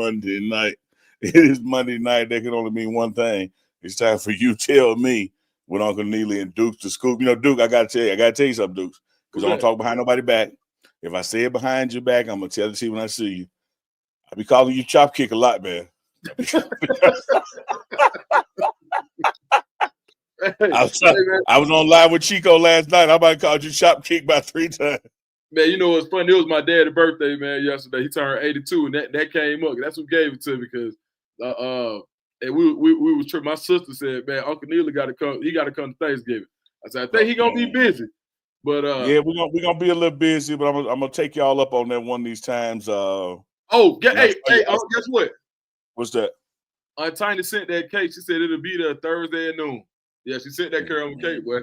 Monday night. It is Monday night. That can only mean one thing. It's time for You Tell Me with Uncle Neely and Duke to scoop. You know, Duke, I gotta tell you something, Duke, because I don't talk behind nobody back. If I say it behind your back, I'm gonna tell it to you when I see you. I be calling you Chop Kick a lot, man. I was on live with Chico last night. I might called you Chop Kick about 3 times. Man, you know what's funny? It was my dad's birthday, man, yesterday. He turned 82, and that came up. That's who gave it to me because and we was tripping. My sister said, man, Uncle Neely got to come. He got to come to Thanksgiving. I said, I think he gonna be busy. But yeah, we're gonna be a little busy, but I'm gonna take y'all up on that one of these times. Guess what? What's that? Tiny sent that cake. She said it'll be there Thursday at noon. Yeah, she sent that caramel cake, boy.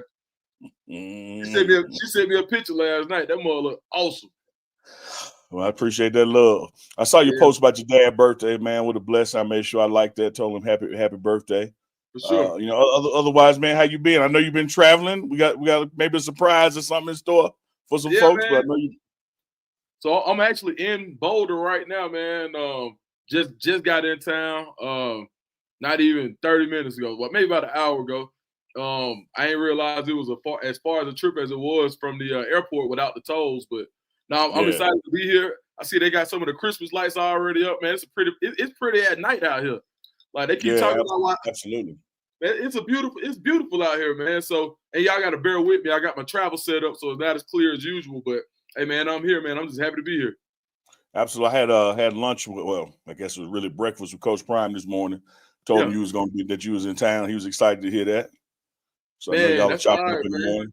She sent me a picture last night. That mother looked awesome. Well, I appreciate that love. I saw your post about your dad's birthday, man. What a blessing. I made sure I liked that. Told him happy birthday. For sure. You know, otherwise, man, how you been? I know you've been traveling. We got maybe a surprise or something in store for some folks, man. But I know you. So I'm actually in Boulder right now, man. Just got in town. Not even 30 minutes ago, but maybe about an hour ago. I ain't realized it was as far as a trip as it was from the airport without the tolls. But now I'm excited to be here. I see they got some of the Christmas lights already up, man. It's pretty at night out here. Like they keep talking about absolutely. Man, it's beautiful out here, man. So, and y'all got to bear with me. I got my travel set up, so it's not as clear as usual. But hey, man, I'm here, man. I'm just happy to be here. Absolutely. I had lunch. Well, I guess it was really breakfast with Coach Prime this morning. Told him you was going to be that you was in town. He was excited to hear that. So man, I know y'all that's chopping up in the morning.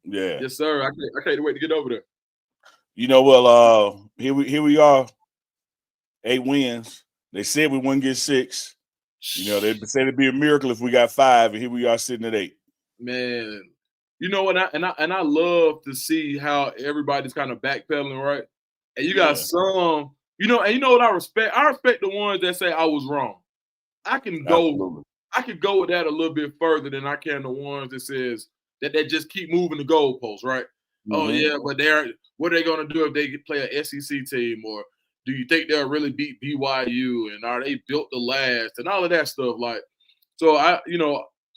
Yeah. Yes, sir. I can't wait to get over there. You know, well, here we are. 8 wins. They said we wouldn't get 6. You know, they said it'd be a miracle if we got 5, and here we are sitting at 8. Man, you know what? I love to see how everybody's kind of backpedaling, right? And you got some, you know, and you know what I respect? I respect the ones that say I was wrong. I can go with that a little bit further than I can the ones that says that they just keep moving the goalposts, right? Mm-hmm. Oh yeah, but what are they gonna do if they play an SEC team, or do you think they'll really beat BYU, and are they built to last, and all of that stuff? Like, so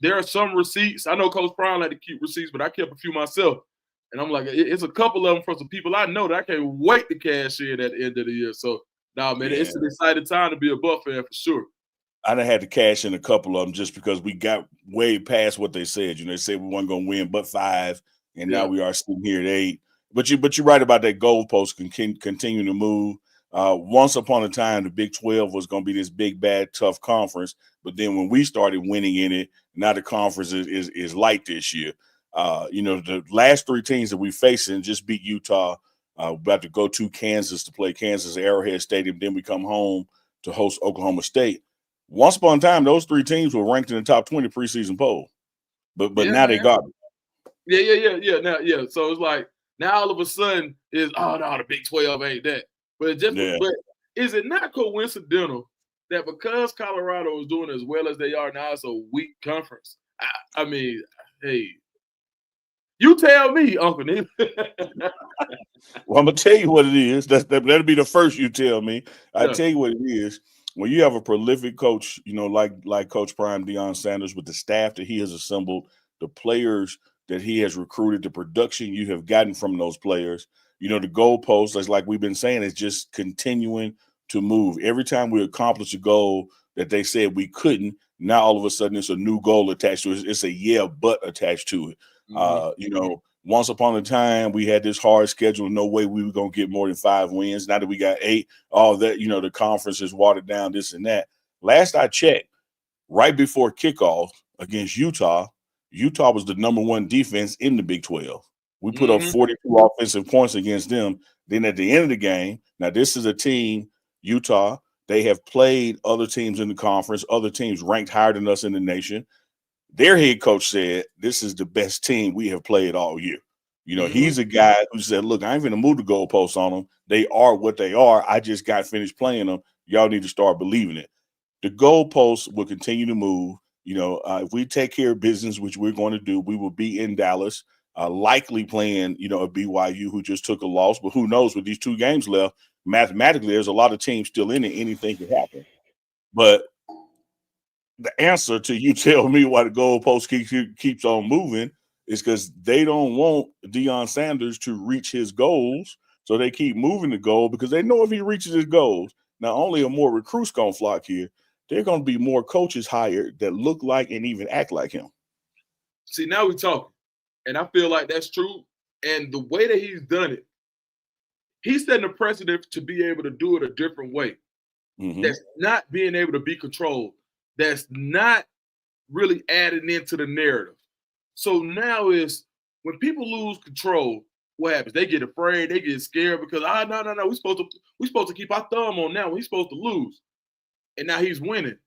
there are some receipts. I know Coach Prime like to keep receipts, but I kept a few myself. And I'm like, it's a couple of them for some people I know that I can't wait to cash in at the end of the year. So, man, it's an exciting time to be a Buff fan for sure. I done had to cash in a couple of them just because we got way past what they said. You know, they said we weren't going to win but 5, and now we are sitting here at 8. But you're right about that goalpost continue to move. Once upon a time, the Big 12 was going to be this big, bad, tough conference. But then when we started winning in it, now the conference is light this year. You know, the last 3 teams that we facing just beat Utah. About to go to Kansas to play Kansas at Arrowhead Stadium. Then we come home to host Oklahoma State. Once upon a time, those 3 teams were ranked in the top 20 preseason poll. But now they got it. Yeah. So it's like now all of a sudden is the Big 12 ain't that. But but is it not coincidental that because Colorado is doing as well as they are now, it's a weak conference? I mean, hey, you tell me, Uncle Neil. Well, I'm gonna tell you what it is. That'll be the first you tell me. I tell you what it is. When you have a prolific coach, you know, like Coach Prime Deion Sanders, with the staff that he has assembled, the players that he has recruited, the production you have gotten from those players, you know, the goalposts, as like we've been saying, is just continuing to move. Every time we accomplish a goal that they said we couldn't, now all of a sudden it's a new goal attached to it. It's a but attached to it. Mm-hmm. You know, once upon a time we had this hard schedule. No way we were going to get more than 5 wins. Now that we got 8, all that, you know, the conference is watered down, this and that. Last I checked, right before kickoff against Utah was the number 1 defense in the Big 12. We put up 42 offensive points against them. Then at the end of the game, now this is a team, Utah, they have played other teams in the conference, other teams ranked higher than us in the nation. Their head coach said, this is the best team we have played all year. You know, he's a guy who said, look, I ain't going to move the goalposts on them. They are what they are. I just got finished playing them. Y'all need to start believing it. The goalposts will continue to move. You know, if we take care of business, which we're going to do, we will be in Dallas, likely playing, you know, a BYU who just took a loss. But who knows, with these 2 games left, mathematically, there's a lot of teams still in it. Anything can happen. But the answer to you tell me why the goalpost keeps on moving is because they don't want Deion Sanders to reach his goals. So they keep moving the goal because they know if he reaches his goals, not only are more recruits going to flock here, there are going to be more coaches hired that look like and even act like him. See, now we're talking. And I feel like that's true. And the way that he's done it, he's setting a precedent to be able to do it a different way. Mm-hmm. That's not being able to be controlled. That's not really adding into the narrative. So now is when people lose control, what happens? They get afraid, they get scared because no, we're supposed to keep our thumb on now. We're supposed to lose. And now he's winning.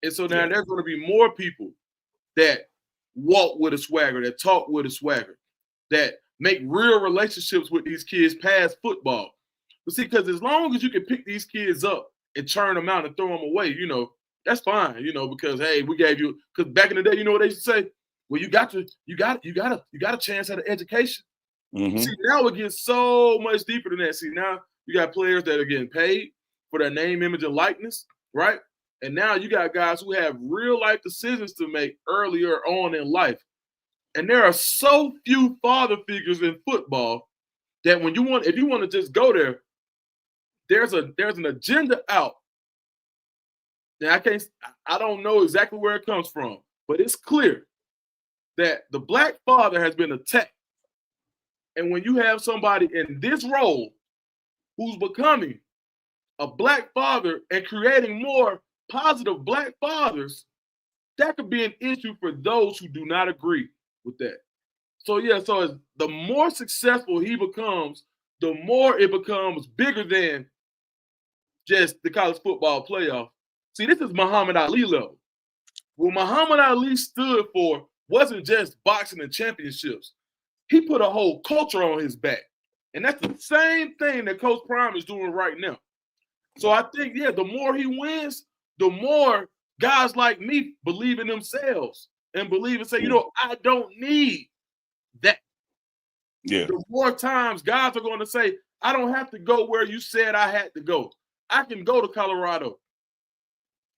And so now there's going to be more people that walk with a swagger, that talk with a swagger, that make real relationships with these kids past football. But see, because as long as you can pick these kids up and churn them out and throw them away, that's fine, because hey, we gave you, because back in the day, you know what they used to say? Well, you got a chance at an education. Mm-hmm. See, now it gets so much deeper than that. See, now you got players that are getting paid for their name, image, and likeness, right? And now you got guys who have real life decisions to make earlier on in life. And there are so few father figures in football that if you want to just go there, there's an agenda out. Now I don't know exactly where it comes from, but it's clear that the black father has been attacked. And when you have somebody in this role who's becoming a black father and creating more positive black fathers, that could be an issue for those who do not agree with that. So so the more successful he becomes, the more it becomes bigger than just the college football playoff. See, this is Muhammad Ali level. What Muhammad Ali stood for wasn't just boxing and championships. He put a whole culture on his back. And that's the same thing that Coach Prime is doing right now. So I think, the more he wins, the more guys like me believe in themselves and believe and say, I don't need that. Yeah. The more times guys are going to say, I don't have to go where you said I had to go. I can go to Colorado.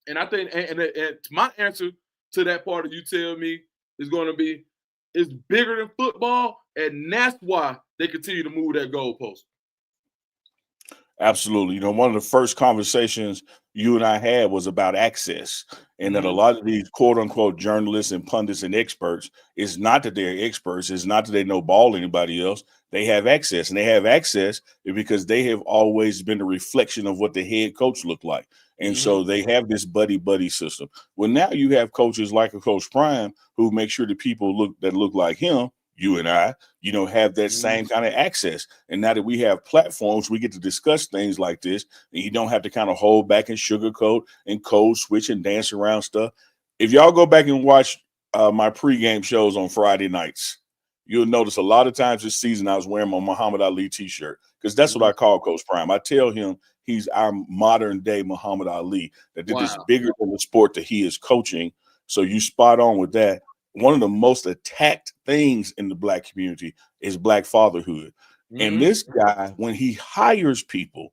And I think, and my answer to that part of you tell me is going to be, it's bigger than football, and that's why they continue to move that goalpost. Absolutely. One of the first conversations you and I had was about access, and that a lot of these quote unquote journalists and pundits and experts, it's not that they're experts. It's not that they know ball anybody else. They have access, and they have access because they have always been a reflection of what the head coach looked like. And so they have this buddy system. Well, now you have coaches like a Coach Prime who make sure the people look like him, you and I, have that same kind of access. And now that we have platforms, we get to discuss things like this, and you don't have to kind of hold back and sugarcoat and code switch and dance around stuff. If y'all go back and watch my pregame shows on Friday nights, you'll notice a lot of times this season I was wearing my Muhammad Ali t-shirt because that's what I call Coach Prime. I tell him he's our modern day Muhammad Ali, that it is bigger than the sport that he is coaching. So you spot on with that. One of the most attacked things in the black community is black fatherhood. And this guy, when he hires people,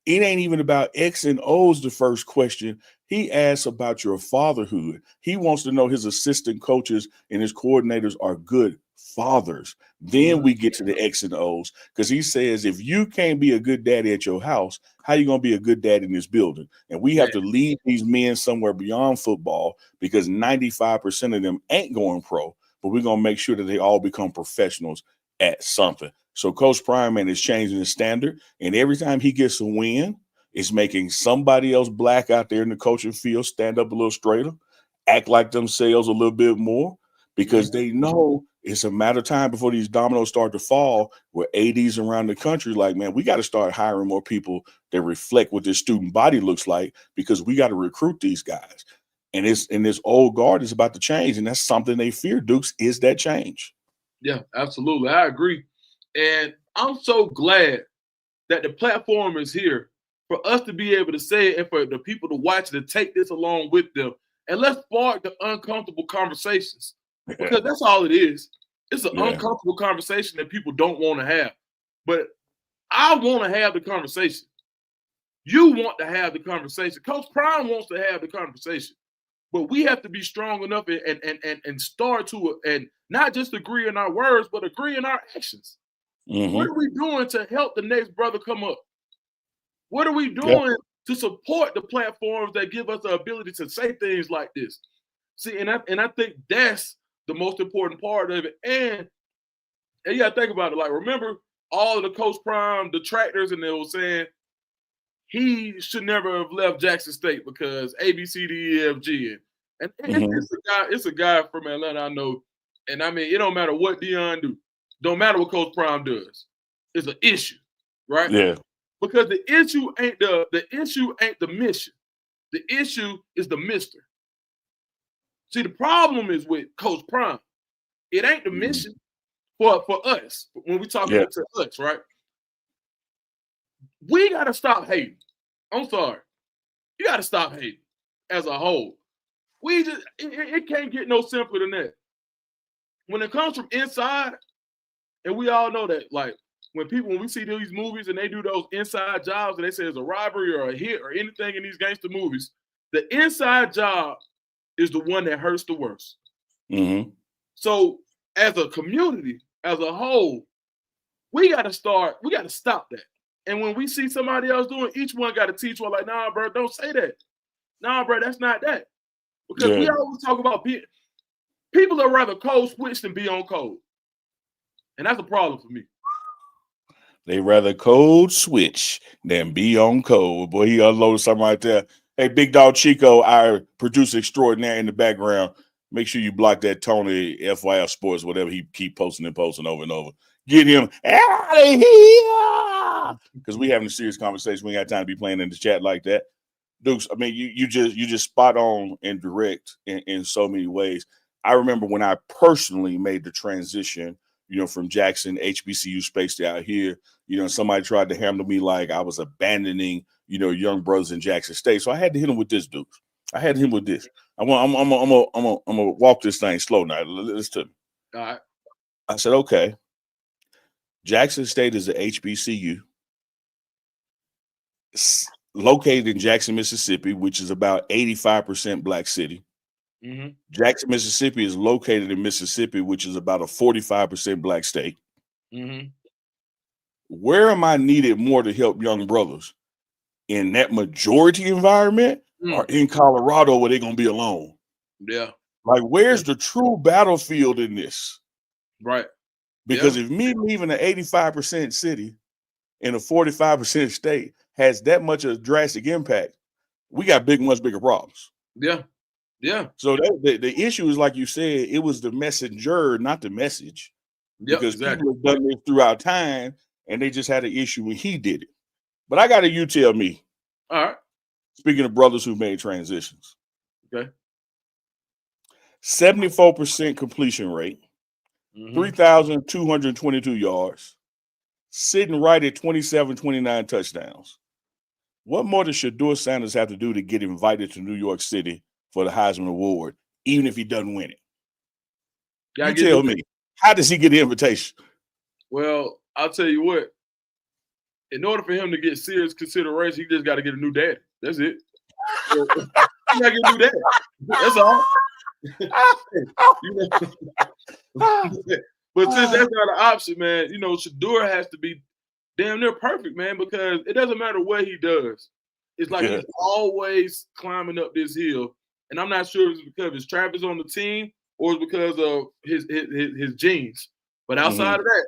it ain't even about X and O's the first question. He asks about your fatherhood. He wants to know his assistant coaches and his coordinators are good fathers. Then we get to the X and O's, because he says if you can't be a good daddy at your house, how you going to be a good dad in this building? And we have to lead these men somewhere beyond football, because 95% of them ain't going pro, but we're going to make sure that they all become professionals at something. So Coach Prime is changing the standard, and every time he gets a win, it's making somebody else black out there in the coaching field stand up a little straighter, act like themselves a little bit more, because they know it's a matter of time before these dominoes start to fall, where ADs around the country like, man, we got to start hiring more people that reflect what this student body looks like, because we got to recruit these guys. And this old guard is about to change, and that's something they fear, Dukes, is that change. Yeah, absolutely. I agree. And I'm so glad that the platform is here for us to be able to say it, and for the people to watch it and take this along with them. And let's spark the uncomfortable conversations, because that's all it is. It's an uncomfortable conversation that people don't want to have. But I want to have the conversation. You want to have the conversation. Coach Prime wants to have the conversation. But we have to be strong enough and start to and not just agree in our words, but agree in our actions. What are we doing to help the next brother come up? What are we doing to support the platforms that give us the ability to say things like this? See, and I think that's the most important part of it. And you gotta think about it. Like, remember all of the Coach Prime detractors, and they were saying he should never have left Jackson State because A, B, C, D, E, F, G. And it's a guy from Atlanta I know. And I mean, it don't matter what Deion do. Don't matter what Coach Prime does. It's an issue, right? Yeah. Because the issue ain't the mission. The issue is the mister. See, the problem is with Coach Prime. It ain't the mission for us when we talking to us, right? We got to stop hating. I'm sorry. You got to stop hating as a whole. It can't get no simpler than that. When it comes from inside, and we all know that, like, when we see these movies and they do those inside jobs and they say it's a robbery or a hit or anything in these gangster movies, the inside job is the one that hurts the worst. Mm-hmm. So as a community, as a whole, we got to stop that. And when we see somebody else doing, each one got to teach one, like, nah, bro, don't say that. Nah, bro, that's not that. Because we always talk about people that rather code switch than be on code. And that's a problem for me. They rather code switch than be on code. Boy, he unloaded something right there. Hey, Big Dog Chico, our producer extraordinaire in the background. Make sure you block that Tony FYF Sports, whatever he keep posting over and over. Get him out of here. Because we having a serious conversation. We ain't got time to be playing in the chat like that. Dukes, I mean, you just spot on and direct in so many ways. I remember when I personally made the transition, from Jackson, HBCU space to out here, somebody tried to handle me like I was abandoning, young brothers in Jackson State. So I had to hit him with this, Dukes. I had to hit him with this. I'm gonna walk this thing slow now. Listen to me. All right. I said, okay. Jackson State is a HBCU located in Jackson, Mississippi, which is about 85% black city. Mm-hmm. Jackson, Mississippi is located in Mississippi, which is about a 45% black state. Mm-hmm. Where am I needed more to help young brothers? In that majority environment or in Colorado where they're going to be alone? Yeah. Like, where's the true battlefield in this? Right. Because if me leaving an 85% city in a 45% state has that much of a drastic impact, we got much bigger problems. Yeah. Yeah. So the issue is, like you said, it was the messenger, not the message. Because people have done this throughout time, and they just had an issue when he did it. But I got you tell me. All right. Speaking of brothers who made transitions. Okay. 74% completion rate, 3,222 yards, sitting right at 27, 29 touchdowns. What more does Shedeur Sanders have to do to get invited to New York City for the Heisman Award, even if he doesn't win it? You tell me, how does he get the invitation? Well, I'll tell you what. In order for him to get serious consideration, he just got to get a new daddy. That's it. He got to get a new daddy. That's all. But since that's not an option, man, Shedeur has to be damn near perfect, man, because it doesn't matter what he does. It's like he's always climbing up this hill. And I'm not sure if it's because his Travis on the team or it's because of his genes. But outside of that,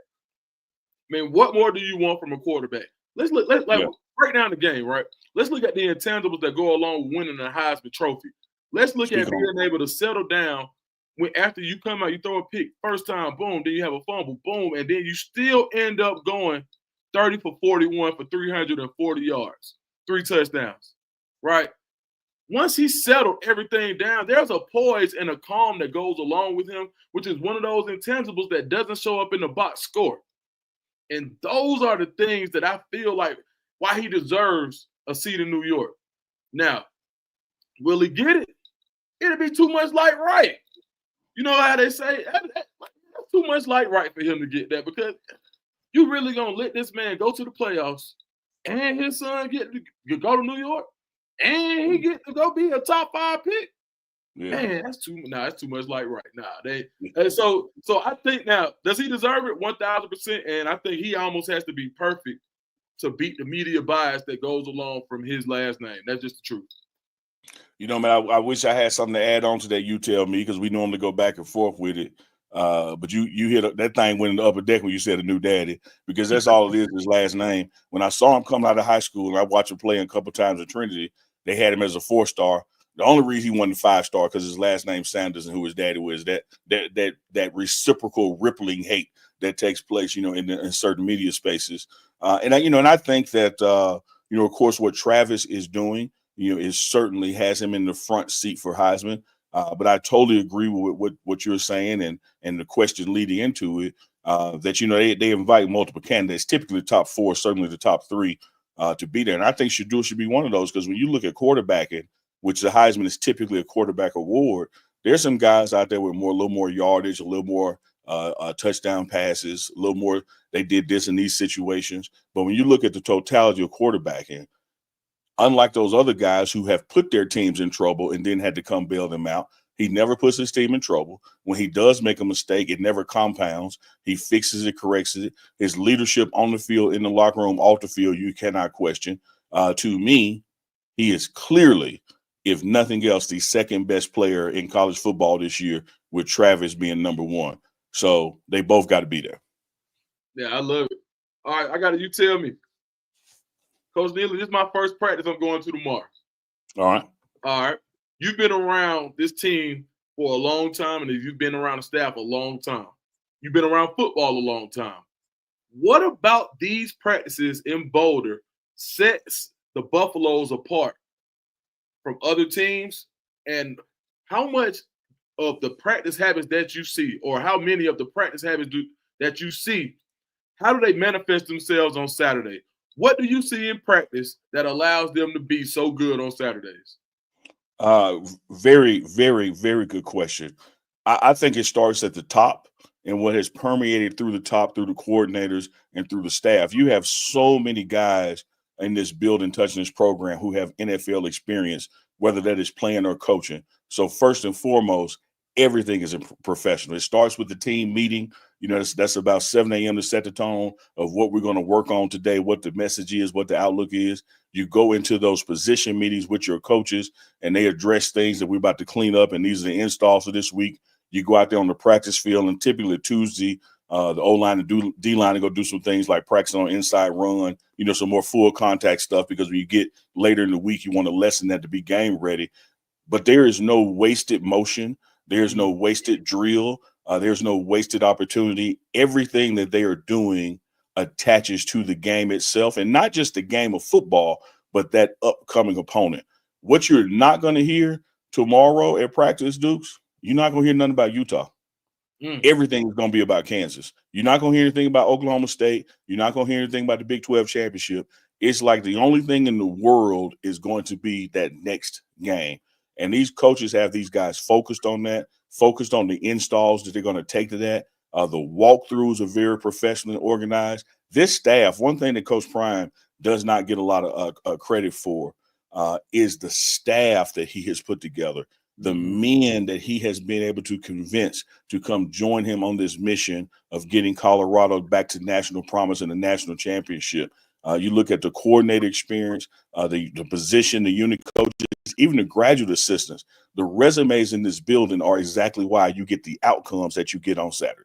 I mean, what more do you want from a quarterback? Let's break down the game, right? Let's look at the intangibles that go along with winning a Heisman Trophy. Let's look at being able to settle down when after you come out, you throw a pick, first time, boom, then you have a fumble, boom, and then you still end up going 30 for 41 for 340 yards, 3 touchdowns, right? Once he settled everything down, there's a poise and a calm that goes along with him, which is one of those intangibles that doesn't show up in the box score. And those are the things that I feel like why he deserves a seat in New York. Now, will he get it? It'll be too much like right. You know how they say, that's too much like right for him to get that because you really going to let this man go to the playoffs and his son get to go to New York, and he get to go be a top 5 pick. Yeah. Man, that's too much like right now. So I think now, does he deserve it? 1,000%. And I think he almost has to be perfect to beat the media bias that goes along from his last name. That's just the truth. You know, man, I wish I had something to add on to that you tell me, because we normally go back and forth with it. But you hit that thing went in the upper deck when you said a new daddy, because that's all it is, his last name. When I saw him come out of high school and I watched him play a couple times at Trinity, they had him as a 4-star. The only reason he wasn't 5-star because his last name Sanders and who his daddy was, that reciprocal rippling hate that takes place, in certain media spaces. And I think that of course, what Travis is doing, is certainly has him in the front seat for Heisman. But I totally agree with what you're saying and the question leading into it, that they invite multiple candidates, typically the top 4, certainly the top 3, to be there. And I think Shedeur should be one of those, because when you look at quarterbacking, which the Heisman is typically a quarterback award, there's some guys out there with a little more yardage, a little more touchdown passes, a little more. They did this in these situations. But when you look at the totality of quarterbacking, unlike those other guys who have put their teams in trouble and then had to come bail them out, he never puts his team in trouble. When he does make a mistake, it never compounds. He fixes it, corrects it. His leadership on the field, in the locker room, off the field, you cannot question. To me, he is clearly, if nothing else, the second best player in college football this year, with Travis being number 1. So they both got to be there. Yeah, I love it. All right, I got it. You tell me. Coach Neely, this is my first practice I'm going to tomorrow. All right. You've been around this team for a long time, and you've been around the staff a long time. You've been around football a long time. What about these practices in Boulder sets the Buffaloes apart from other teams? And how much of the practice habits that you see, or how many of the practice habits that you see, how do they manifest themselves on Saturday? What do you see in practice that allows them to be so good on Saturdays? Very, very, very good question. I think it starts at the top, and what has permeated through the top, through the coordinators and through the staff. You have so many guys in this building, touching this program, who have NFL experience, whether that is playing or coaching. So first and foremost, everything is professional. It starts with the team meeting. That's about 7 a.m. to set the tone of what we're going to work on today, what the message is, what the outlook is. You go into those position meetings with your coaches, and they address things that we're about to clean up, and these are the installs for this week. You go out there on the practice field, and typically Tuesday, the O-line and D-line to go do some things like practice on inside run, some more full contact stuff, because when you get later in the week, you want to lessen that to be game ready. But there is no wasted motion. There's no wasted drill. There's no wasted opportunity. Everything that they are doing attaches to the game itself, and not just the game of football, but that upcoming opponent. What you're not going to hear tomorrow at practice, Dukes, you're not going to hear nothing about Utah. Everything is going to be about Kansas. You're not going to hear anything about Oklahoma State. You're not going to hear anything about the Big 12 championship. It's like the only thing in the world is going to be that next game. And these coaches have these guys focused on that, focused on the installs that they're going to take to that. The walkthroughs are very professional and organized. This staff, one thing that Coach Prime does not get a lot of credit for is the staff that he has put together, the men that he has been able to convince to come join him on this mission of getting Colorado back to national promise and the national championship. You look at the coordinator experience, the position, the unit coaches, even the graduate assistants. The resumes in this building are exactly why you get the outcomes that you get on Saturday.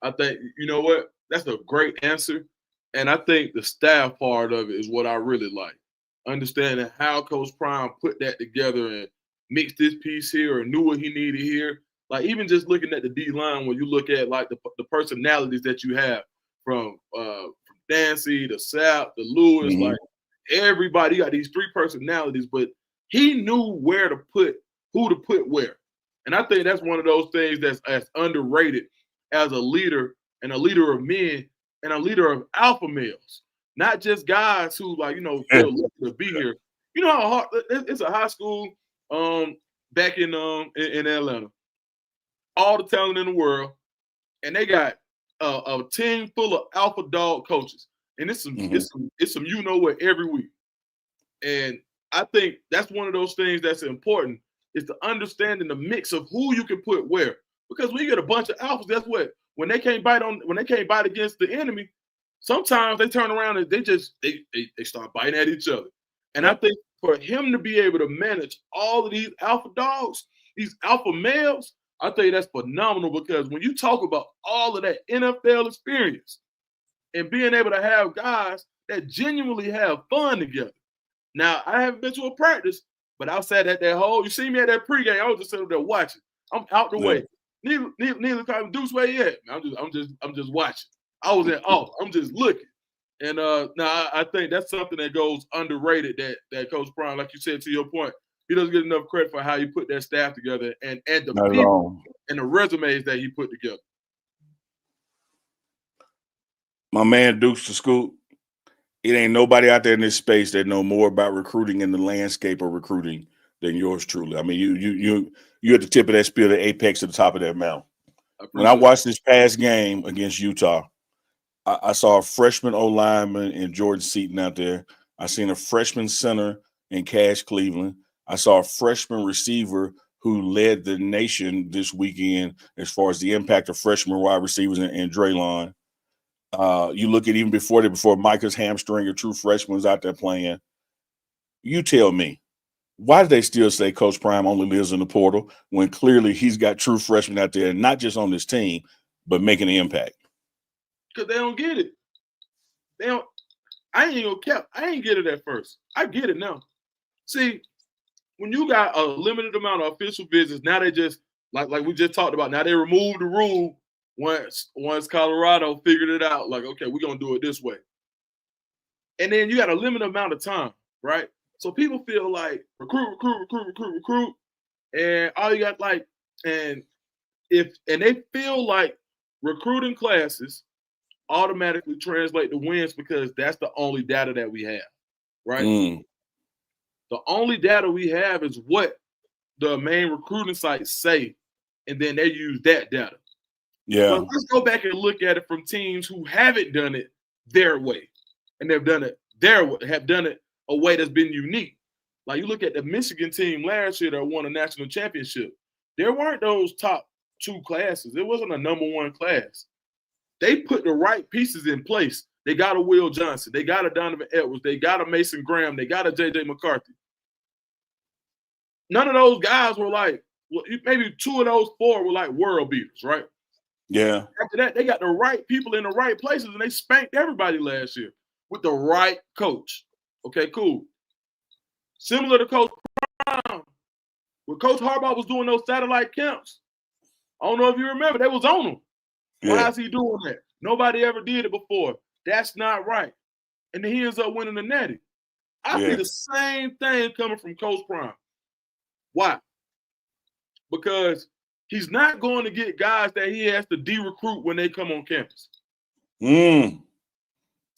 I think, you know what? That's a great answer. And I think the staff part of it is what I really like. Understanding how Coach Prime put that together and mixed this piece here and knew what he needed here. Like, even just looking at the D-line, when you look at like the personalities that you have from Dancy to Sapp to Lewis, like everybody got these 3 personalities, but he knew where to put, who to put where. And I think that's one of those things that's as underrated as a leader, and a leader of men, and a leader of alpha males, not just guys who feel lucky to be here. You know how hard it's a high school back in Atlanta, all the talent in the world, and they got a team full of alpha dog coaches. and it's some you know what every week. And I think that's one of those things that's important is to understanding the mix of who you can put where. Because when you get a bunch of alphas, that's what when they can't bite against the enemy, sometimes they turn around and they start biting at each other. And I think for him to be able to manage all of these alpha dogs, these alpha males, I think that's phenomenal because when you talk about all of that NFL experience and being able to have guys that genuinely have fun together. Now, I haven't been to a practice, but outside at that hole, you see me at that pregame, I was just sitting there watching. I'm out the way. Neely called me, Deuce, where you at? I'm just watching. I was at I'm just looking. And now I think that's something that goes underrated that Coach Prime, like you said, to your point, he doesn't get enough credit for how you put that staff together and the people and the resumes that he put together. My man Dukes to Scoop, it ain't nobody out there in this space that know more about recruiting in the landscape of recruiting than yours truly. I mean, you're at the tip of that spear, the apex at the top of that mountain. When I watched this past game against Utah, I saw a freshman O-lineman in Jordan Seaton out there. I seen a freshman center in Cash Cleveland. I saw a freshman receiver who led the nation this weekend as far as the impact of freshman wide receivers in Draylon. You look at even before Micah's hamstring, a true freshman was out there playing. You tell me, why do they still say Coach Prime only lives in the portal when clearly he's got true freshmen out there, not just on this team, but making an impact? Because they don't get it. They don't. I ain't gonna cap. I ain't get it at first. I get it now. See, when you got a limited amount of official visits, now they just like we just talked about. Now they removed the rule once Colorado figured it out. Like, okay, we're gonna do it this way. And then you got a limited amount of time, right? So people feel like recruit, and all you got and they feel like recruiting classes automatically translate to wins because that's the only data that we have, right? The only data we have is what the main recruiting sites say, and then they use that data. Yeah. But let's go back and look at it from teams who haven't done it their way, and they've done it their way, have done it a way that's been unique. Like you look at the Michigan team last year that won a national championship. There weren't those top two classes. It wasn't a number one class. They put the right pieces in place. They got a Will Johnson. They got a Donovan Edwards. They got a Mason Graham. They got a J.J. McCarthy. None of those guys were like, well, maybe two of those four were like world beaters, right? Yeah. After that, they got the right people in the right places, and they spanked everybody last year with the right coach. Okay, cool. Similar to Coach Brown, when Coach Harbaugh was doing those satellite camps, I don't know if you remember, they was on him. Yeah. Why is he doing that? Nobody ever did it before. That's not right. And then he ends up winning the Natty. I see the same thing coming from Coach Prime. Why? Because he's not going to get guys that he has to de-recruit when they come on campus. See,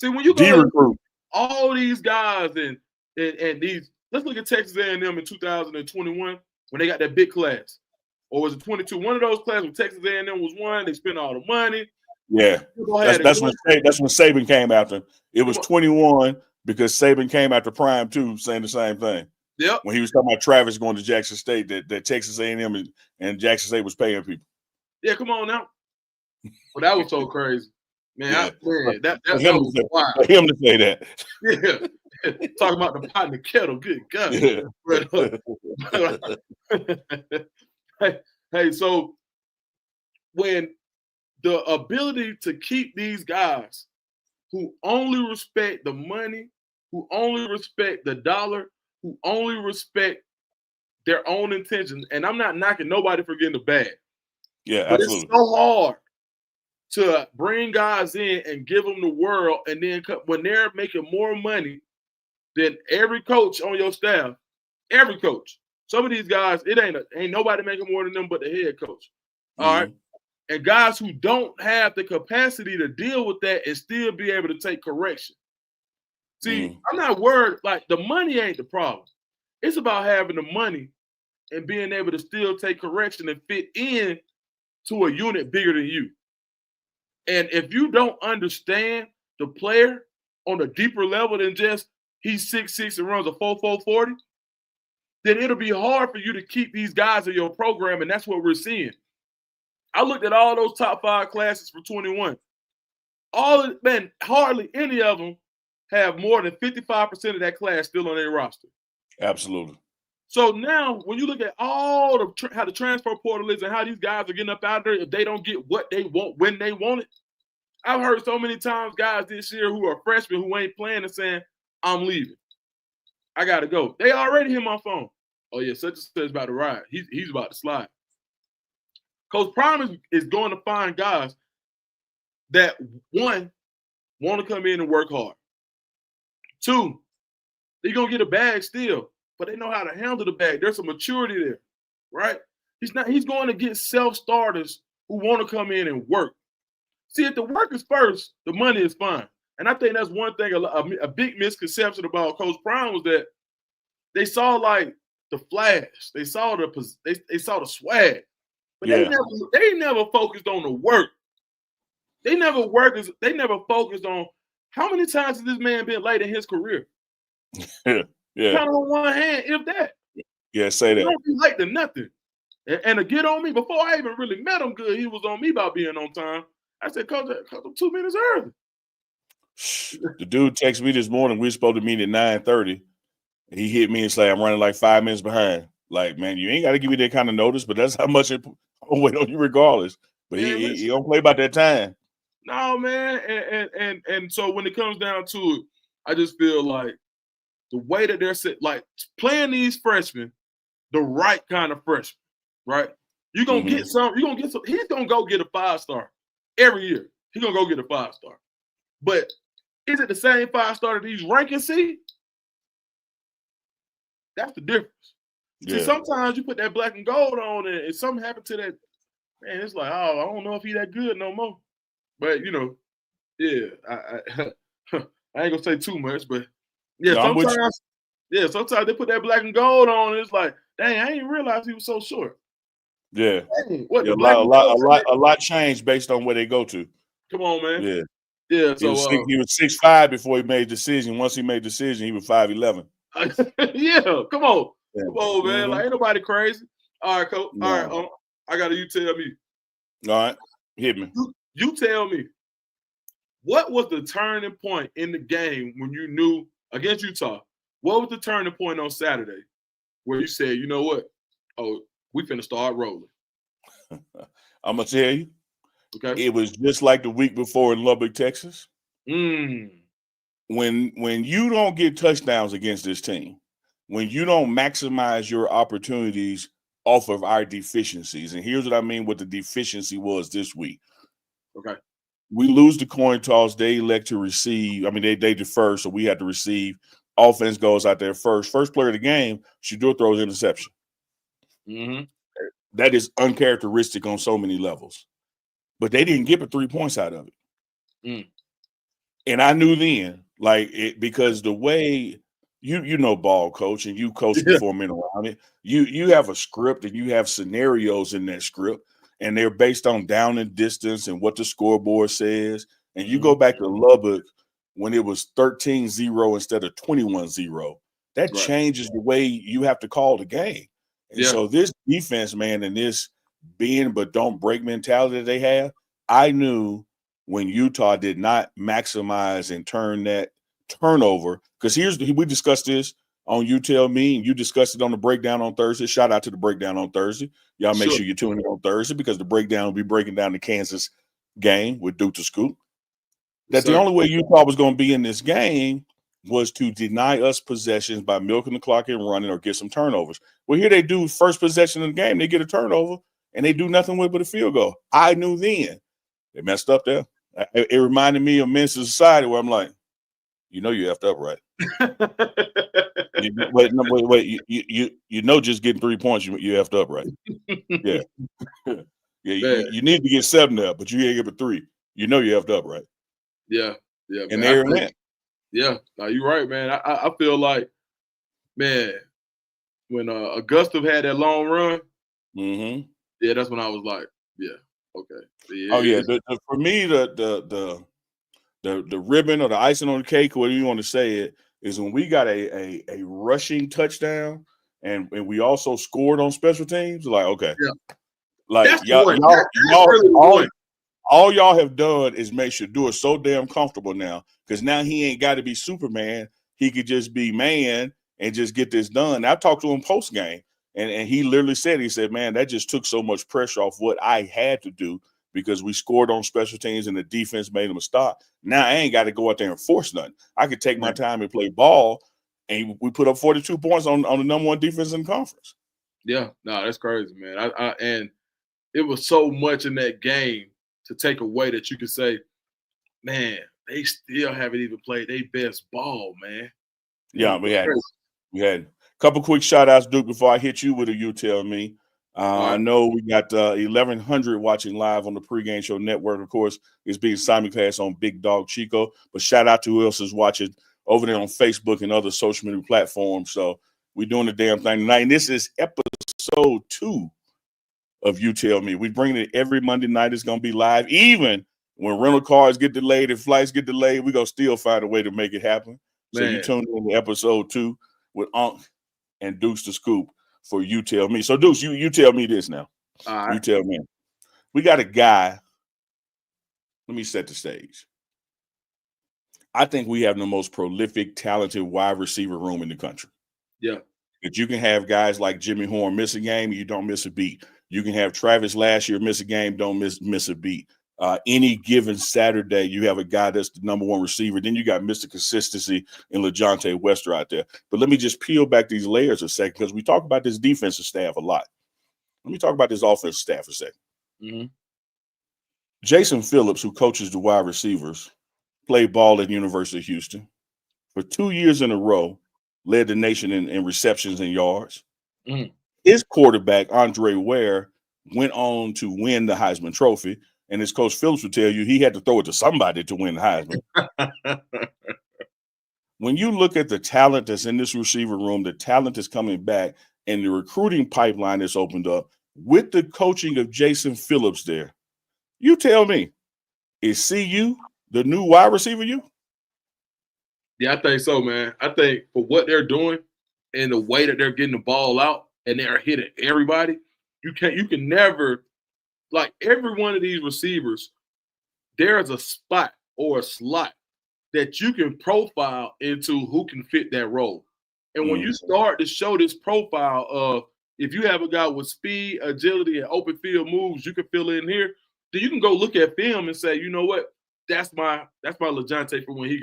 when you go recruit all these guys and these, let's look at Texas A&M in 2021 when they got that big class. Or was it 22? One of those classes when Texas A&M was one, they spent all the money. Yeah, that's when Saban came after. It was 21 because Saban came after Prime too, saying the same thing. Yep. When he was talking about Travis going to Jackson State, that Texas A&M and Jackson State was paying people. Yeah, come on now. Well, that was so crazy, man. That was wild. For him to say that. Yeah, talking about the pot in the kettle. Good God. Yeah. Hey, so when the ability to keep these guys who only respect the money, who only respect the dollar, who only respect their own intentions, and I'm not knocking nobody for getting the bag. Yeah, but absolutely. It's so hard to bring guys in and give them the world, and then when they're making more money than every coach on your staff, every coach. Some of these guys, it ain't nobody making more than them but the head coach. All right. And guys who don't have the capacity to deal with that and still be able to take correction. See, I'm not worried. Like, the money ain't the problem. It's about having the money and being able to still take correction and fit in to a unit bigger than you. And if you don't understand the player on a deeper level than just he's 6'6" and runs a 4.4 40, then it'll be hard for you to keep these guys in your program, and that's what we're seeing. I looked at all those top 5 classes for 21. Hardly any of them have more than 55% of that class still on their roster. Absolutely. So now, when you look at all how the transfer portal is and how these guys are getting up out there, if they don't get what they want when they want it, I've heard so many times guys this year who are freshmen who ain't playing and saying, "I'm leaving. I gotta go." They already hit my phone. "Oh yeah, such and such is about to ride. He's about to slide." Coach Prime is going to find guys that, one, want to come in and work hard. 2, they're going to get a bag still, but they know how to handle the bag. There's some maturity there, right? He's going to get self-starters who want to come in and work. See, if the work is first, the money is fine. And I think that's one thing, a big misconception about Coach Prime was that they saw like the flash. They saw they saw the swag. But they never focused on the work. They never focused on how many times has this man been late in his career. Yeah. Kind of on one hand, if that. Yeah, say that. He don't be late to nothing. And to get on me, before I even really met him good, he was on me about being on time. I said, "Coach, I'm 2 minutes early." The dude texted me this morning. We were supposed to meet at 9:30. He hit me and said, "I'm running like 5 minutes behind." Like, man, you ain't got to give me that kind of notice, but that's how much it wait on you regardless. But he don't play about that time. No, man. And so when it comes down to it, I just feel like the way that they're like playing these freshmen, the right kind of freshmen, right? You're gonna get some, he's gonna go get a 5-star every year. He's gonna go get a 5-star. But is it the same 5-star that he's ranking C? That's the difference. Yeah. See, sometimes you put that black and gold on and if something happened to that, man, it's like, oh, I don't know if he's that good no more. But, yeah, I ain't gonna say too much, but yeah, sometimes they put that black and gold on and it's like, dang, I didn't realize he was so short. Yeah. Dang, a lot changed based on where they go to. Come on, man. Yeah. Yeah. So he was 6'5" before he made the decision. Once he made the decision, he was 5'11". Yeah, come on. Yeah. Come on, man. Like, ain't nobody crazy. All right, Coach. No. All right, I got you tell me. All right, hit me. You tell me, what was the turning point in the game when you knew against Utah? What was the turning point on Saturday where you said, you know what? Oh, we finna start rolling. I'm going to tell you. Okay. It was just like the week before in Lubbock, Texas. When you don't get touchdowns against this team, when you don't maximize your opportunities off of our deficiencies, and here's what I mean what the deficiency was this week. Okay. We lose the coin toss. They elect to receive. I mean, they defer, so we had to receive. Offense goes out there first. First player of the game, Shedeur throws interception. That is uncharacteristic on so many levels. But they didn't get but 3 points out of it. And I knew then, because the way you know ball, coach, and you coached before me around it, you have a script and you have scenarios in that script, and they're based on down and distance and what the scoreboard says. And you go back to Lubbock when it was 13-0 instead of 21-0. That changes the way you have to call the game. And so this defense, man, and this bend but don't break mentality that they have, I knew when Utah did not maximize and turn that turnover, because we discussed this on You Tell Me, and you discussed it on the breakdown on Thursday. Shout out to the breakdown on Thursday. Y'all make sure you tune in on Thursday because the breakdown will be breaking down the Kansas game with Duke to Scoop. That the only way Utah was going to be in this game was to deny us possessions by milking the clock and running or get some turnovers. Well, here they do first possession of the game. They get a turnover, and they do nothing with but a field goal. I knew then they messed up there. It reminded me of Men's Society where I'm like, you know you effed up, right? Wait. You know just getting 3 points, you effed up, right? Yeah. You need to get 7 there, but you ain't get but 3. You know you effed up, right? Yeah. And there it went. Yeah, no, you're right, man. I feel like, man, when Augusta had that long run, yeah, that's when I was like, yeah, okay. Yeah, for me, the the ribbon or the icing on the cake, whatever you want to say it, is when we got a rushing touchdown and we also scored on special teams. Like, okay, Yeah. like That's the one. That's y'all really the one. all y'all have done is make Shador so damn comfortable now, because now he ain't got to be Superman. He could just be man and just get this done. I talked to him post game, and he literally said, he said, man, that just took so much pressure off what I had to do because we scored on special teams and the defense made him a stop. Now I ain't got to go out there and force nothing. I could take my time and play ball, and we put up 42 points on the #1 defense in the conference. Yeah, no, that's crazy, man. And it was so much in that game to take away that you could say, man, they still haven't even played their best ball, man. Yeah, we had a couple quick shout outs, Duke, before I hit you with a you tell me. I know we got 1,100 watching live on the Pregame Show Network. Of course, it's being simulcast on Big Dog Chico. But shout out to who else is watching over there on Facebook and other social media platforms. So we're doing the damn thing tonight. And this is episode 2 of You Tell Me. We bring it every Monday night. It's going to be live. Even when rental cars get delayed and flights get delayed, we're going to still find a way to make it happen. So you tuned in to episode 2 with Unc and Deuce the Scoop for You Tell Me. So Deuce, you tell me this now. You tell me. We got a guy. Let me set the stage. I think we have the most prolific, talented wide receiver room in the country. Yeah. That you can have guys like Jimmy Horn miss a game, you don't miss a beat. You can have Travis last year miss a game, don't miss a beat. Any given Saturday, you have a guy that's the #1 receiver. Then you got Mr. Consistency and LeJontay Wester out there. But let me just peel back these layers a second, because we talk about this defensive staff a lot. Let me talk about this offensive staff a second. Mm-hmm. Jason Phillips, who coaches the wide receivers, played ball at the University of Houston. For 2 years in a row, led the nation in receptions and yards. Mm-hmm. His quarterback, Andre Ware, went on to win the Heisman Trophy. And as Coach Phillips would tell you, he had to throw it to somebody to win the Heisman. When you look at the talent that's in this receiver room, the talent is coming back, and the recruiting pipeline that's opened up with the coaching of Jason Phillips there, you tell me, is CU the new wide receiver you? Yeah, I think so, man. I think for what they're doing and the way that they're getting the ball out and they're hitting everybody, you can never, like, every one of these receivers, there's a spot or a slot that you can profile into who can fit that role. And when you start to show this profile of, if you have a guy with speed, agility, and open field moves, you can fill in here, then you can go look at film and say, you know what, that's my LeJontay for when he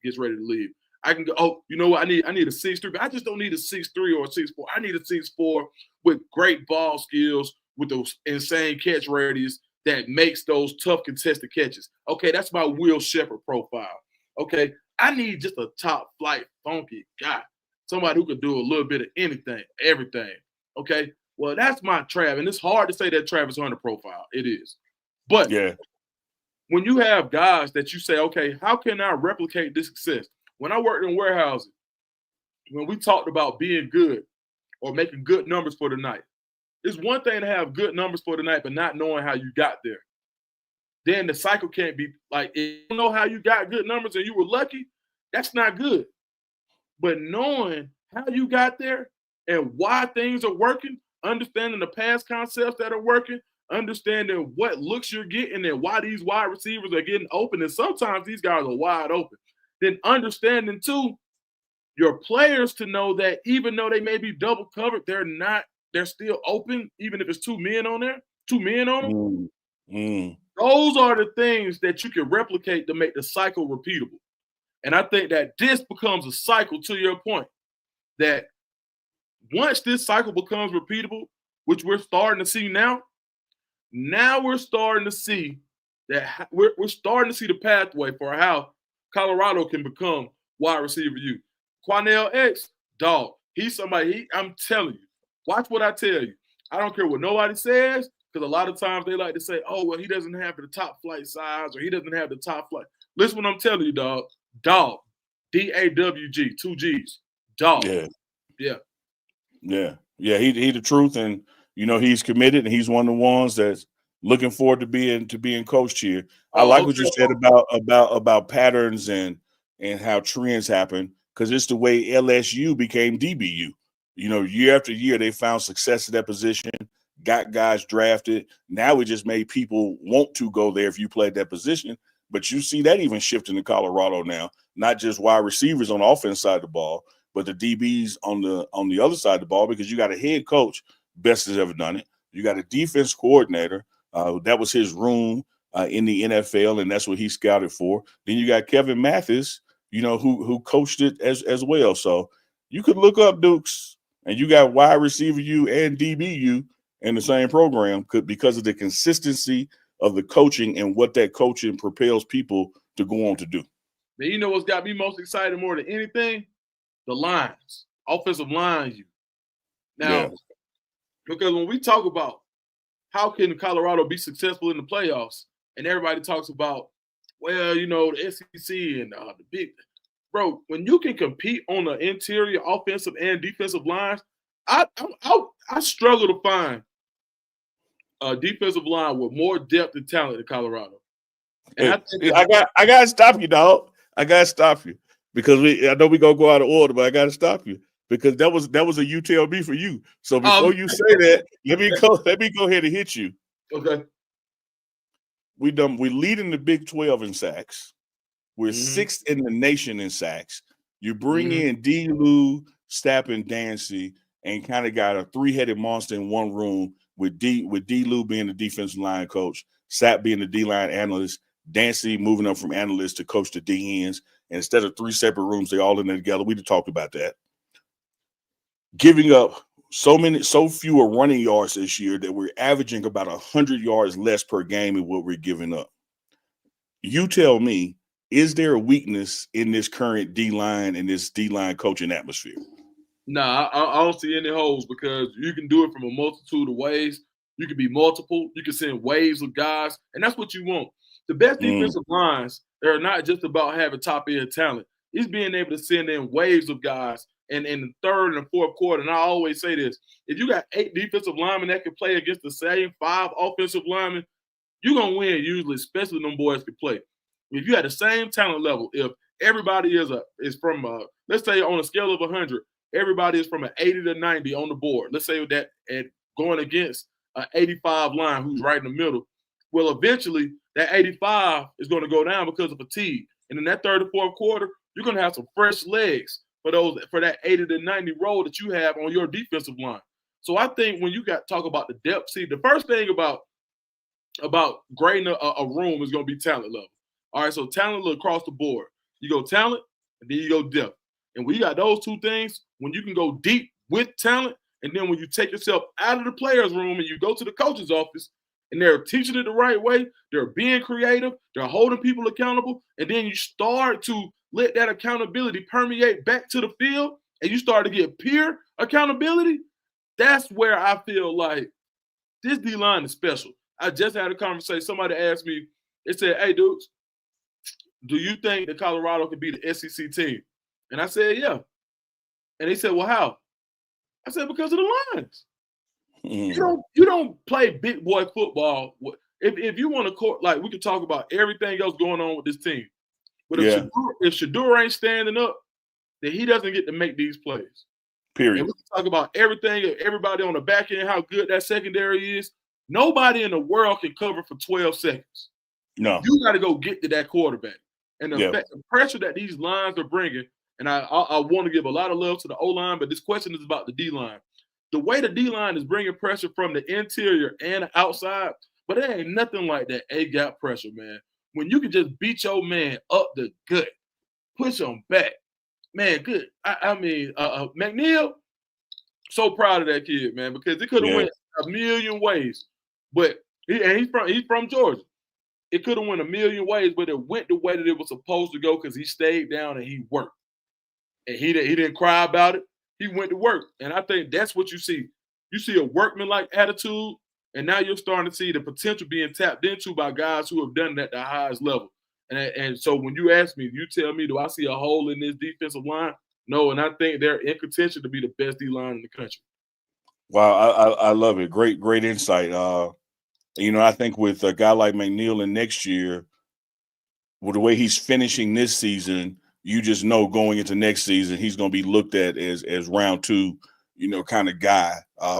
gets ready to leave. I can go, oh, you know what, I need a 6'3", but I just don't need a 6'3" or a 6'4". I need a 6'4" with great ball skills, with those insane catch radius that makes those tough contested catches. Okay, that's my Will Shepherd profile. Okay, I need just a top flight funky guy, somebody who can do a little bit of anything, everything. Okay, well, that's my Trav, and it's hard to say that Travis Hunter profile. It is, but yeah, when you have guys that you say, okay, how can I replicate this success? When I worked in warehousing, when we talked about being good or making good numbers for the night, it's one thing to have good numbers for the night, but not knowing how you got there. Then the cycle can't be like, if you know how you got good numbers and you were lucky, that's not good. But knowing how you got there and why things are working, understanding the past concepts that are working, understanding what looks you're getting and why these wide receivers are getting open, and sometimes these guys are wide open. Then understanding, too, your players to know that even though they may be double covered, they're still open, even if it's two men on them. Those are the things that you can replicate to make the cycle repeatable. And I think that this becomes a cycle, to your point, that once this cycle becomes repeatable, which we're starting to see now we're starting to see that we're starting to see the pathway for how Colorado can become wide receiver U. Quanell X, dog, he's somebody, I'm telling you, watch what I tell you. I don't care what nobody says, because a lot of times they like to say, oh, well, he doesn't have the top flight size, or he doesn't have the top flight. Listen what I'm telling you, dog. Dog. DAWG, 2 G's. Dog. Yeah. He the truth, and he's committed, and he's one of the ones that's Looking forward to being coached here. I Oh, like what you okay. said about patterns and how trends happen, because it's the way LSU became DBU. Year after year they found success at that position, got guys drafted. Now we just made people want to go there if you played that position. But you see that even shifting to Colorado now, not just wide receivers on the offense side of the ball, but the DBs on the other side of the ball, because you got a head coach, best has ever done it. You got a defense coordinator. That was his room in the NFL, and that's what he scouted for. Then you got Kevin Mathis, who coached it as well. So you could look up Dukes, and you got wide receiver U and DBU in the same program because of the consistency of the coaching and what that coaching propels people to go on to do. Man, you know what's got me most excited more than anything? The lines, offensive lines. Now, because when we talk about how can Colorado be successful in the playoffs, and everybody talks about, well, the SEC and the big – bro, when you can compete on the interior offensive and defensive lines, I struggle to find a defensive line with more depth and talent in Colorado. And I got to stop you, dog. I got to stop you because I know we're going to go out of order, but I got to stop you because that was a you tell me for you. So before you say that, let me go ahead and hit you. Okay. We lead in the Big 12 in sacks. We're sixth in the nation in sacks. You bring in D-Lou, Stapp, and Dancy, and kind of got a three-headed monster in one room with D-Lou being the defensive line coach, Stapp being the D-line analyst, Dancy moving up from analyst to coach the D-ends. And instead of three separate rooms, they're all in there together. We talked about that. Giving up so fewer running yards this year that we're averaging about 100 yards less per game in what we're giving up. You tell me, is there a weakness in this current D-line and this D-line coaching atmosphere? Nah, I don't see any holes because you can do it from a multitude of ways. You can be multiple. You can send waves of guys, and that's what you want. The best defensive lines are not just about having top-end talent. It's being able to send in waves of guys in the third and fourth quarter. And I always say this. If you got 8 defensive linemen that can play against the same 5 offensive linemen, you're going to win usually, especially them boys can play. If you had the same talent level, if everybody is from, let's say on a scale of 100, everybody is from an 80 to 90 on the board. Let's say that at going against an 85 line who's right in the middle. Well, eventually that 85 is going to go down because of fatigue. And in that third or fourth quarter, you're going to have some fresh legs for that 80 to 90 role that you have on your defensive line. So I think when you talk about the depth, see, the first thing about grading a room is going to be talent level. All right, so talent across the board. You go talent, and then you go depth. And when you got those two things, when you can go deep with talent, and then when you take yourself out of the players' room and you go to the coach's office, and they're teaching it the right way, they're being creative, they're holding people accountable, and then you start to let that accountability permeate back to the field, and you start to get peer accountability, that's where I feel like this D-line is special. I just had a conversation. Somebody asked me, they said, hey, dudes, do you think that Colorado could be the SEC team? And I said, yeah. And they said, well, how? I said, because of the lines. You don't play big boy football. If you want to court, like we could talk about everything else going on with this team. But if Shedeur ain't standing up, then he doesn't get to make these plays. Period. And we can talk about everything, everybody on the back end, how good that secondary is. Nobody in the world can cover for 12 seconds. No. You got to go get to that quarterback. And the pressure that these lines are bringing, and I want to give a lot of love to the O-line, but this question is about the D-line. The way the D-line is bringing pressure from the interior and the outside, but it ain't nothing like that A-gap pressure, man. When you can just beat your man up the gut, push him back. Man, good. I mean, McNeil, so proud of that kid, man, because it could have went a million ways. But he's from Georgia. It could have went a million ways, but it went the way that it was supposed to go because he stayed down and he worked. And he didn't cry about it. He went to work. And I think that's what you see. You see a workman-like attitude, and now you're starting to see the potential being tapped into by guys who have done it at the highest level. And so when you ask me, you tell me, do I see a hole in this defensive line? No, and I think they're in contention to be the best D-line in the country. Wow, I love it. Great insight. I think with a guy like McNeil in next year, with the way he's finishing this season, you just know going into next season he's going to be looked at as round two, kind of guy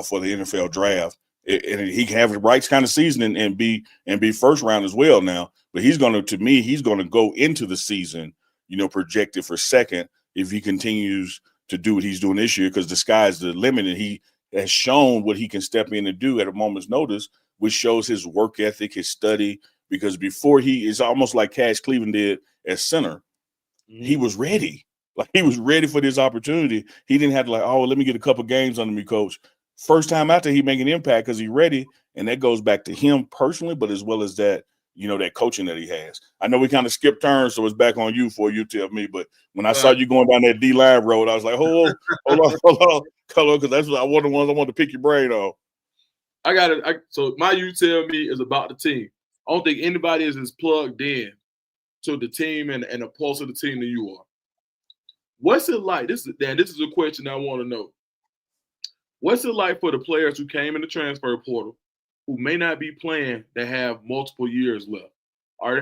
for the NFL draft. And he can have the right kind of season and be first round as well now. But he's going to go into the season, projected for second if he continues to do what he's doing this year, because the sky's the limit, and he has shown what he can step in and do at a moment's notice, which shows his work ethic, his study. Because before, he is almost like Cash Cleveland did at center. He was ready. Like, he was ready for this opportunity. He didn't have to let me get a couple games under me, coach. First time out there, he make an impact because he's ready. And that goes back to him personally, but as well as that, that coaching that he has. I know we kind of skipped turns, so it's back on you for you tell me. But when I saw you going down that D-line road, I was like, hold on, because that's what one of the ones I want to pick your brain on. I got it. So my you tell me is about the team. I don't think anybody is as plugged in to the team and the pulse of the team than you are. What's it like? This is a question I want to know. What's it like for the players who came in the transfer portal, who may not be playing, that have multiple years left?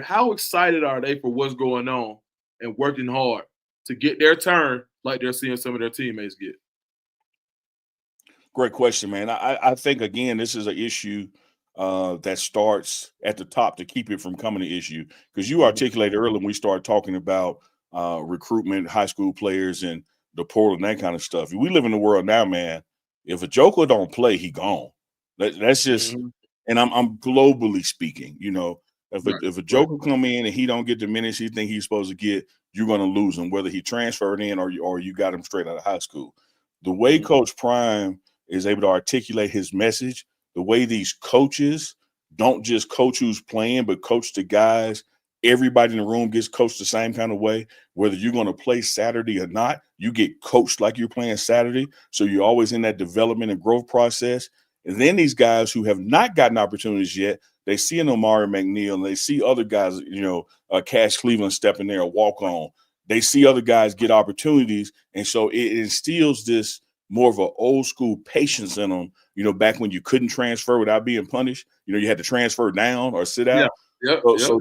How excited are they for what's going on and working hard to get their turn like they're seeing some of their teammates get? Great question, man. I think, again, this is an issue that starts at the top to keep it from coming an issue, because you articulated earlier when we started talking about recruitment, high school players, and the portal and that kind of stuff. We live in the world now, man. If a joker don't play, he gone. That's just, and I'm globally speaking. If a joker come in and he don't get the minutes he think he's supposed to get, you're going to lose him, whether he transferred in or you got him straight out of high school. The way Coach Prime is able to articulate his message, the way these coaches don't just coach who's playing, but coach the guys. Everybody in the room gets coached the same kind of way. Whether you're going to play Saturday or not, you get coached like you're playing Saturday. So you're always in that development and growth process. And then these guys who have not gotten opportunities yet, they see an Omari McNeil, and they see other guys, Cash Cleveland step in there and walk on. They see other guys get opportunities. And so it instills this more of an old school patience in them, back when you couldn't transfer without being punished. You had to transfer down or sit out. So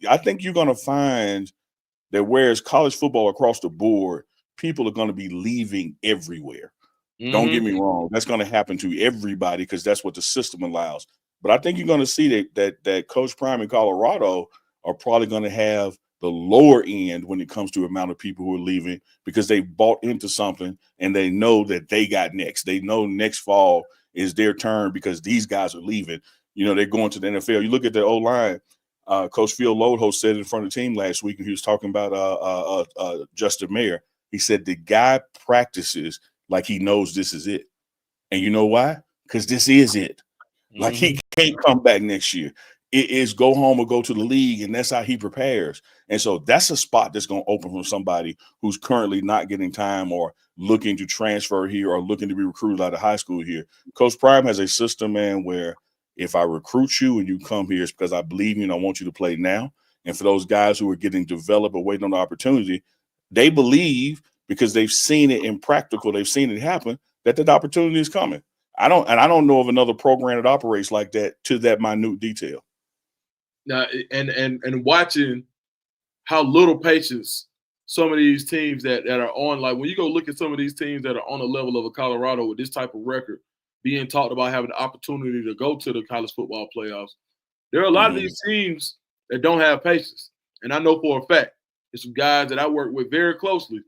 I think you're going to find that whereas college football across the board, people are going to be leaving everywhere. Don't get me wrong. That's going to happen to everybody because that's what the system allows. But I think you're going to see that Coach Prime in Colorado are probably going to have the lower end when it comes to amount of people who are leaving, because they bought into something and they know that they got next. They know next fall is their turn because these guys are leaving. They're going to the NFL. You look at the O-line. Coach Phil Lodehost said it in front of the team last week, and he was talking about Justin Mayer. He said the guy practices like he knows this is it. And you know why? Because this is it. Like, he can't come back next year. It is go home or go to the league, and that's how he prepares. And so that's a spot that's going to open for somebody who's currently not getting time or looking to transfer here or looking to be recruited out of high school here. Coach Prime has a system, man, where if I recruit you and you come here, it's because I believe you and I want you to play now. And for those guys who are getting developed or waiting on the opportunity, they believe, because they've seen it in practical, they've seen it happen, that the opportunity is coming. I don't know of another program that operates like that to that minute detail. Now, and watching how little patience some of these teams that are on, like when you go look at some of these teams that are on the level of a Colorado with this type of record, being talked about having the opportunity to go to the college football playoffs, there are a lot of these teams that don't have patience. And I know for a fact, there's some guys that I work with very closely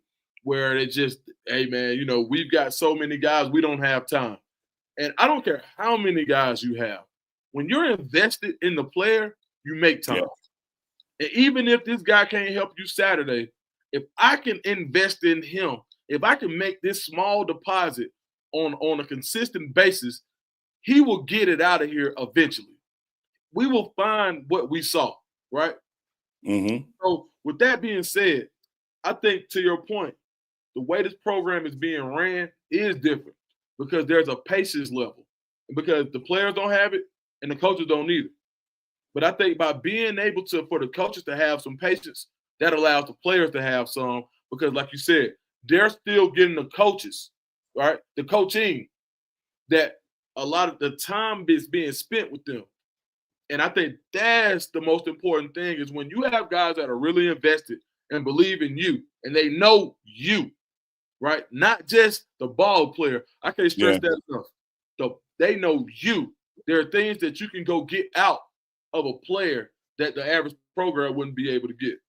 where they just, hey, man, we've got so many guys, we don't have time. And I don't care how many guys you have. When you're invested in the player, you make time. And even if this guy can't help you Saturday, if I can invest in him, if I can make this small deposit on a consistent basis, he will get it out of here eventually. We will find what we saw, right? So with that being said, I think, to your point, the way this program is being ran is different because there's a patience level, and because the players don't have it and the coaches don't need it. But I think by being able for the coaches to have some patience, that allows the players to have some, because like you said, they're still getting the coaches, right? The coaching, that a lot of the time is being spent with them. And I think that's the most important thing is when you have guys that are really invested and believe in you and they know you, right? Not just the ball player. I can't stress that enough. They know you. There are things that you can go get out of a player that the average program wouldn't be able to get.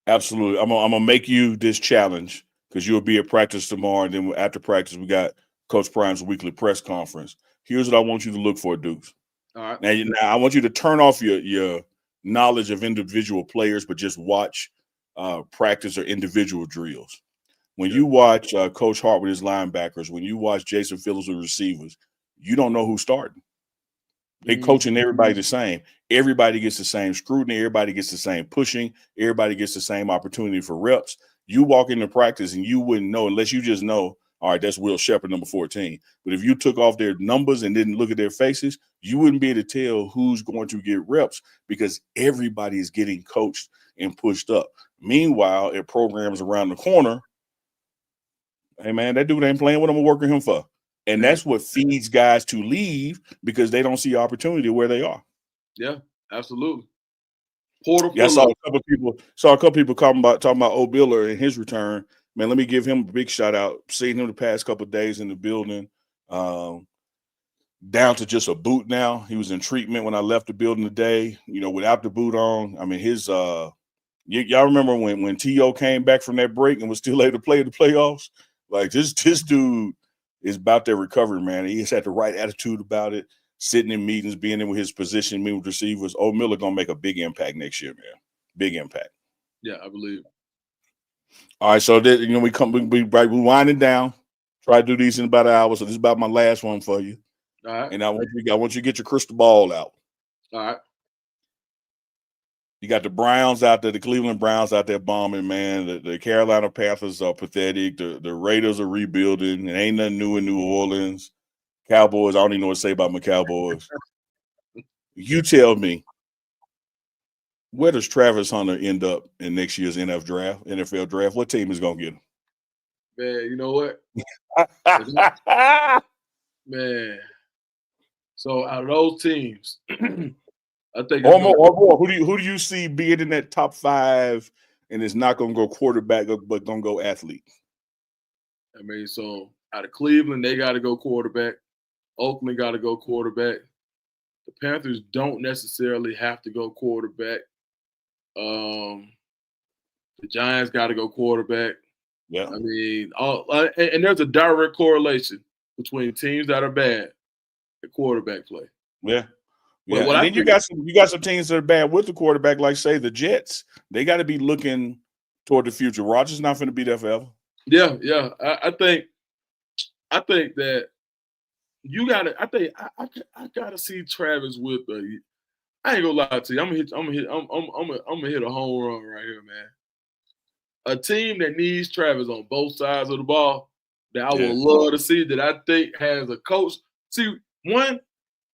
Absolutely. I'm gonna make you this challenge because you'll be at practice tomorrow. And then after practice, we got Coach Prime's weekly press conference. Here's what I want you to look for, Dukes. All right. Now I want you to turn off your knowledge of individual players, but just watch practice or individual drills. When you watch Coach Hart with his linebackers, when you watch Jason Phillips with receivers, you don't know who's starting. They coaching everybody the same. Everybody gets the same scrutiny. Everybody gets the same pushing. Everybody gets the same opportunity for reps. You walk into practice and you wouldn't know unless you just know, all right, that's Will Shepherd, number 14. But if you took off their numbers and didn't look at their faces, you wouldn't be able to tell who's going to get reps because everybody is getting coached and pushed up. Meanwhile, at programs around the corner, hey, man, that dude ain't playing. What am I working him for? And that's what feeds guys to leave because they don't see opportunity where they are. Yeah, absolutely. Portal. Yeah, I saw a couple of people talking about O'Biller and his return. Man, let me give him a big shout out. Seeing him the past couple of days in the building, down to just a boot now. He was in treatment when I left the building today. Without the boot on. I mean, his y'all remember when T.O. came back from that break and was still able to play the playoffs? Like this dude is about their recovery, man. He has had the right attitude about it, sitting in meetings, being in with his position, meeting with receivers. O'Miller going to make a big impact next year, man. Big impact. Yeah, I believe. All right, so we winding down. Try to do these in about an hour. So this is about my last one for you. All right. And I want you to get your crystal ball out. All right. You got the Browns out there, the Cleveland Browns out there bombing, man. The Carolina Panthers are pathetic. The Raiders are rebuilding. It ain't nothing new in New Orleans. Cowboys, I don't even know what to say about my Cowboys. You tell me, where does Travis Hunter end up in next year's NFL draft? What team is going to get him? Man, you know what? Man. So out of those teams, I think who do you see being in that top 5 and it's not going to go quarterback but going to go athlete? I mean, so out of Cleveland, they got to go quarterback. Oakland got to go quarterback. The Panthers don't necessarily have to go quarterback. The Giants got to go quarterback. Yeah. I mean, and there's a direct correlation between teams that are bad and quarterback play. Yeah. Yeah. And then you got some teams that are bad with the quarterback, like say the Jets. They got to be looking toward the future. Rodgers not going to be there forever. Yeah. I think that you gotta. I think I gotta see Travis with a. I ain't gonna lie to you. I'm gonna hit a home run right here, man. A team that needs Travis on both sides of the ball that I would love to see, that I think has a coach. See, one,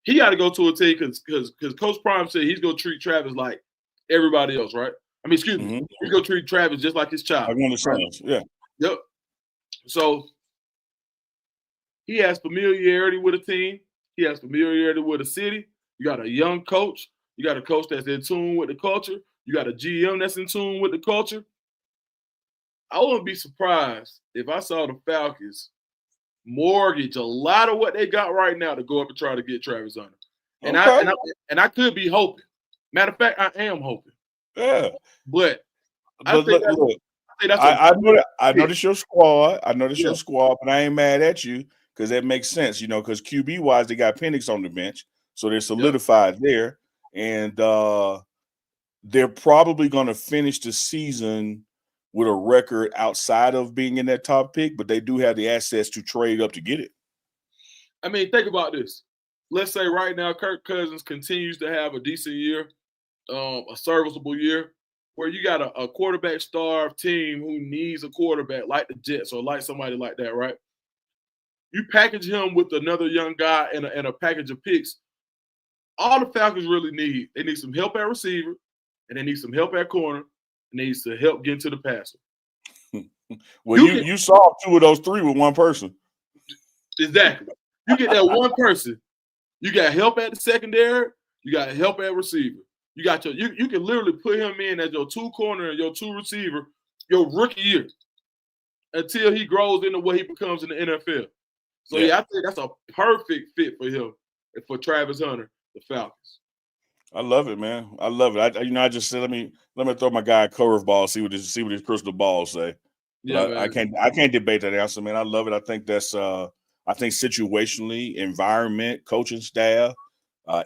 he got to go to a team because Coach Prime said he's gonna treat Travis like everybody else, right? I mean, excuse me, he's gonna treat Travis just like his child. Like one of the sons, yeah. Yep. So he has familiarity with a team. He has familiarity with a city. You got a young coach. You got a coach that's in tune with the culture. You got a GM that's in tune with the culture. I wouldn't be surprised if I saw the Falcons mortgage a lot of what they got right now to go up and try to get Travis Hunter. And I could be hoping. Matter of fact, I am hoping. Yeah. But I know this your squad. I know this your squad, but I ain't mad at you because that makes sense, because QB wise, they got Penix on the bench. So they're solidified there. And they're probably going to finish the season with a record outside of being in that top pick, but they do have the assets to trade up to get it. I mean, think about this. Let's say right now Kirk Cousins continues to have a decent year, a serviceable year, where you got a quarterback-starved team who needs a quarterback like the Jets or like somebody like that, right? You package him with another young guy and a package of picks. All the Falcons really need, they need some help at receiver, and they need some help at corner, and they need to help get into the passer. Well, you solved 2 of those 3 with one person. Exactly. You get that one person. You got help at the secondary. You got help at receiver. You got you can literally put him in as your 2 corner and your 2 receiver your rookie year until he grows into what he becomes in the NFL. So yeah, I think that's a perfect fit for him and for Travis Hunter, the Falcons. I love it, man. I love it. I just said let me throw my guy a curveball, see what his crystal ball say. But I can't debate that answer, man. I love it. I think that's I think situationally, environment, coaching staff,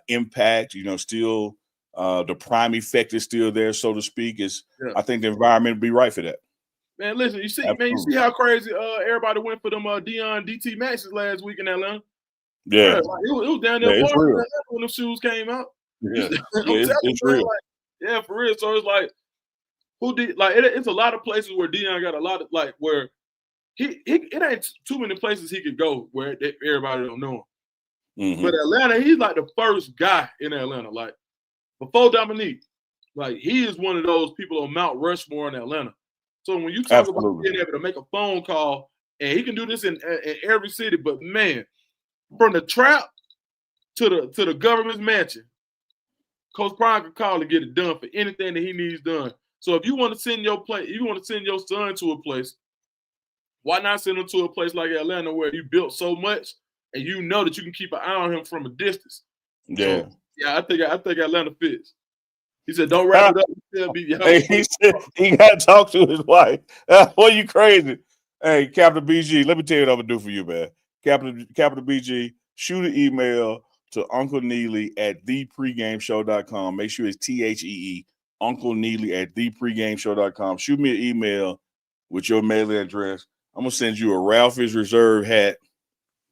impact, still the prime effect is still there, so to speak. I think the environment would be right for that. Man, listen, you see how crazy everybody went for them Deion DT Maxes last week in Atlanta? Yeah. It was down there when the shoes came out. Yeah, it's real. For real. So it's like, who did it's a lot of places where Deion got a lot of where it ain't too many places he could go where everybody don't know him. But Atlanta, he's like the first guy in Atlanta. Like before Dominique, like he is one of those people on Mount Rushmore in Atlanta. So when you talk about being able to make a phone call, and he can do this in every city, but man, from the trap to the government's mansion, Coach Prime can call and get it done for anything that he needs done. So if you want to send your son to a place, why not send him to a place like Atlanta where you built so much and you know that you can keep an eye on him from a distance? Yeah. So, I think Atlanta fits. He said, "Don't wrap it up." He said he got to talk to his wife. Boy, you crazy. Hey, Captain BG, let me tell you what I'm going to do for you, man. Captain BG, shoot an email to Uncle Neely at thepregameshow.com. Make sure it's THEE, Uncle Neely at thepregameshow.com. Shoot me an email with your mailing address. I'm going to send you a Ralph's Reserve hat.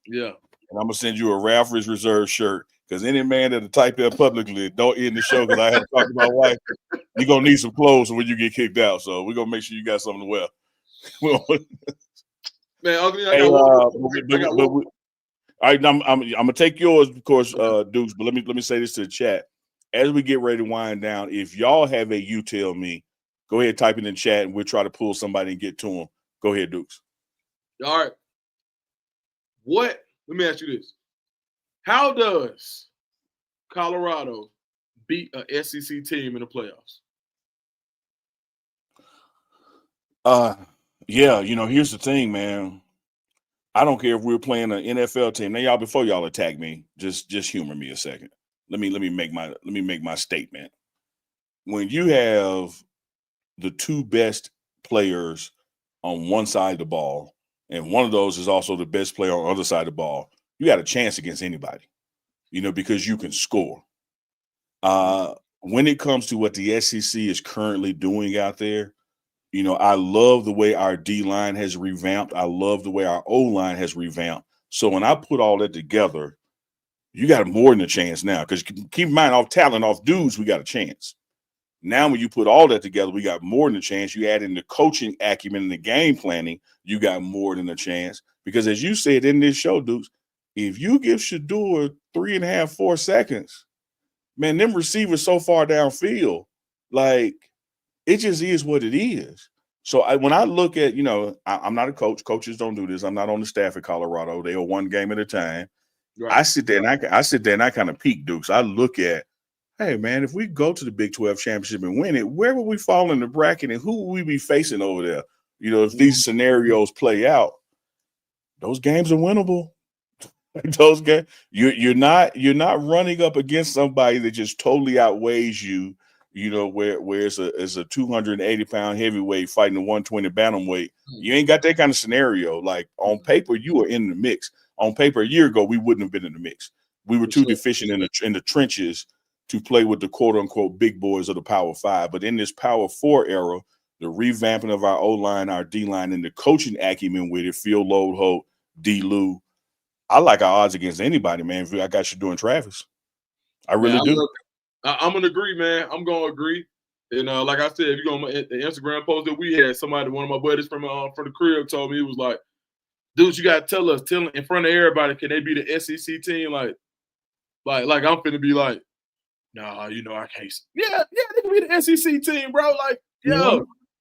Yeah. And I'm going to send you a Ralph's Reserve shirt. Because any man that'll type that publicly, don't end the show because I had to talk to my wife. You're going to need some clothes when you get kicked out. So we're going to make sure you got something to wear. Man, ugly. I'm gonna take yours, of course, Dukes. But let me say this to the chat as we get ready to wind down. If y'all have a "you tell me," go ahead, type it in the chat, and we'll try to pull somebody and get to them. Go ahead, Dukes. All right. Let me ask you this: how does Colorado beat a SEC team in the playoffs? Here's the thing, man. I don't care if we're playing an NFL team. Now, before y'all attack me, just humor me a second. Let me make my statement. When you have the 2 best players on one side of the ball, and one of those is also the best player on the other side of the ball, you got a chance against anybody, because you can score. When it comes to what the SEC is currently doing out there, I love the way our D-line has revamped. I love the way our O-line has revamped. So when I put all that together, you got more than a chance now. Because keep in mind, off talent, off dudes, we got a chance. Now when you put all that together, we got more than a chance. You add in the coaching acumen and the game planning, you got more than a chance. Because as you said in this show, Dukes, if you give Shedeur 3.5, 4 seconds, man, them receivers so far downfield, like, it just is what it is. So when I look at, I'm not a coach. Coaches don't do this. I'm not on the staff at Colorado. They are one game at a time. Right. I sit there and I kind of peek, Dukes. I look at, hey, man, if we go to the Big 12 championship and win it, where will we fall in the bracket and who will we be facing over there? If these scenarios play out, those games are winnable. Those games, you're not running up against somebody that just totally outweighs you. Where it's a 280-pound heavyweight fighting a 120 bantamweight. You ain't got that kind of scenario. Like on paper, you are in the mix. On paper, a year ago, we wouldn't have been in the mix. We were too deficient in the trenches to play with the quote unquote big boys of the Power 5. But in this Power 4 era, the revamping of our O-line, our D-line, and the coaching acumen with it, Phil Lodeholt, D. Lou, I like our odds against anybody, man. I got you doing Travis. I really do. I'm gonna agree, man. I'm gonna agree. And like I said, if you go on the Instagram post that we had, one of my buddies from the crib told me, he was like, "Dude, you gotta tell in front of everybody, can they be the SEC team?" Like I'm finna be like, "Nah, I can't." Yeah, they can be the SEC team, bro. Like,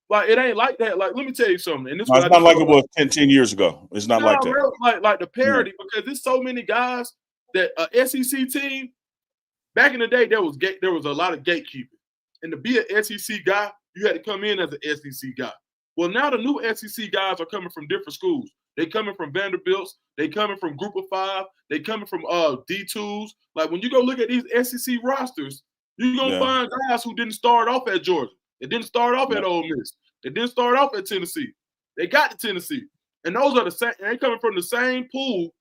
like it ain't like that. Like, let me tell you something. And it's not like it was 10 years ago. It's not like that. Bro, like the parity, because there's so many guys that a SEC team. back in the day, there was a lot of gatekeeping. And to be an SEC guy, you had to come in as an SEC guy. Well, now the new SEC guys are coming from different schools. They coming from Vanderbilts. They coming from Group of Five. They coming from D2s. Like when you go look at these SEC rosters, you're gonna find guys who didn't start off at Georgia. They didn't start off at Ole Miss. They didn't start off at Tennessee. They got to Tennessee, and those are the same. They coming from the same pool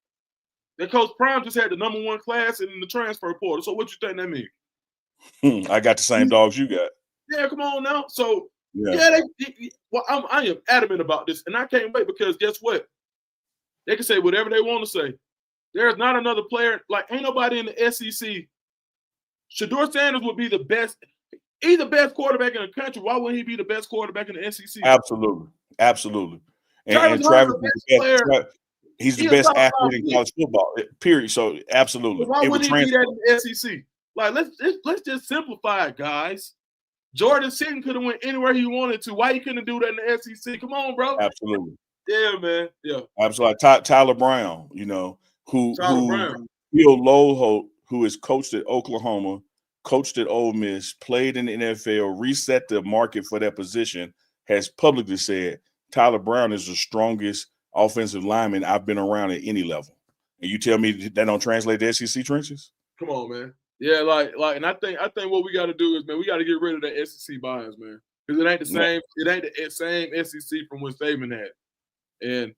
that Coach Prime just had the #1 class in the transfer portal. So what you think that means? I got the same dogs you got. Yeah, come on now. So I am adamant about this, and I can't wait because guess what? They can say whatever they want to say. There's not another player, like ain't nobody in the SEC. Shedeur Sanders would be the best. He's the best quarterback in the country. Why wouldn't he be the best quarterback in the SEC? Absolutely. And Travis is he's the best athlete in college football, period. So absolutely. Why wouldn't he be that in the SEC? Like let's just simplify it, guys. Jordan Seaton could have went anywhere he wanted to. Why he couldn't do that in the SEC? Come on, bro. Absolutely. Yeah, man. Yeah. Absolutely. Tyler Brown, who Phil Loho, who is coached at Oklahoma, coached at Ole Miss, played in the NFL, reset the market for that position, has publicly said Tyler Brown is the strongest offensive lineman I've been around at any level. And you tell me that don't translate to SEC trenches? Come on, man. Yeah, like, and I think what we got to do is, man, we got to get rid of that SEC bias, man, because it ain't the same. It ain't the same SEC from when Saban had, and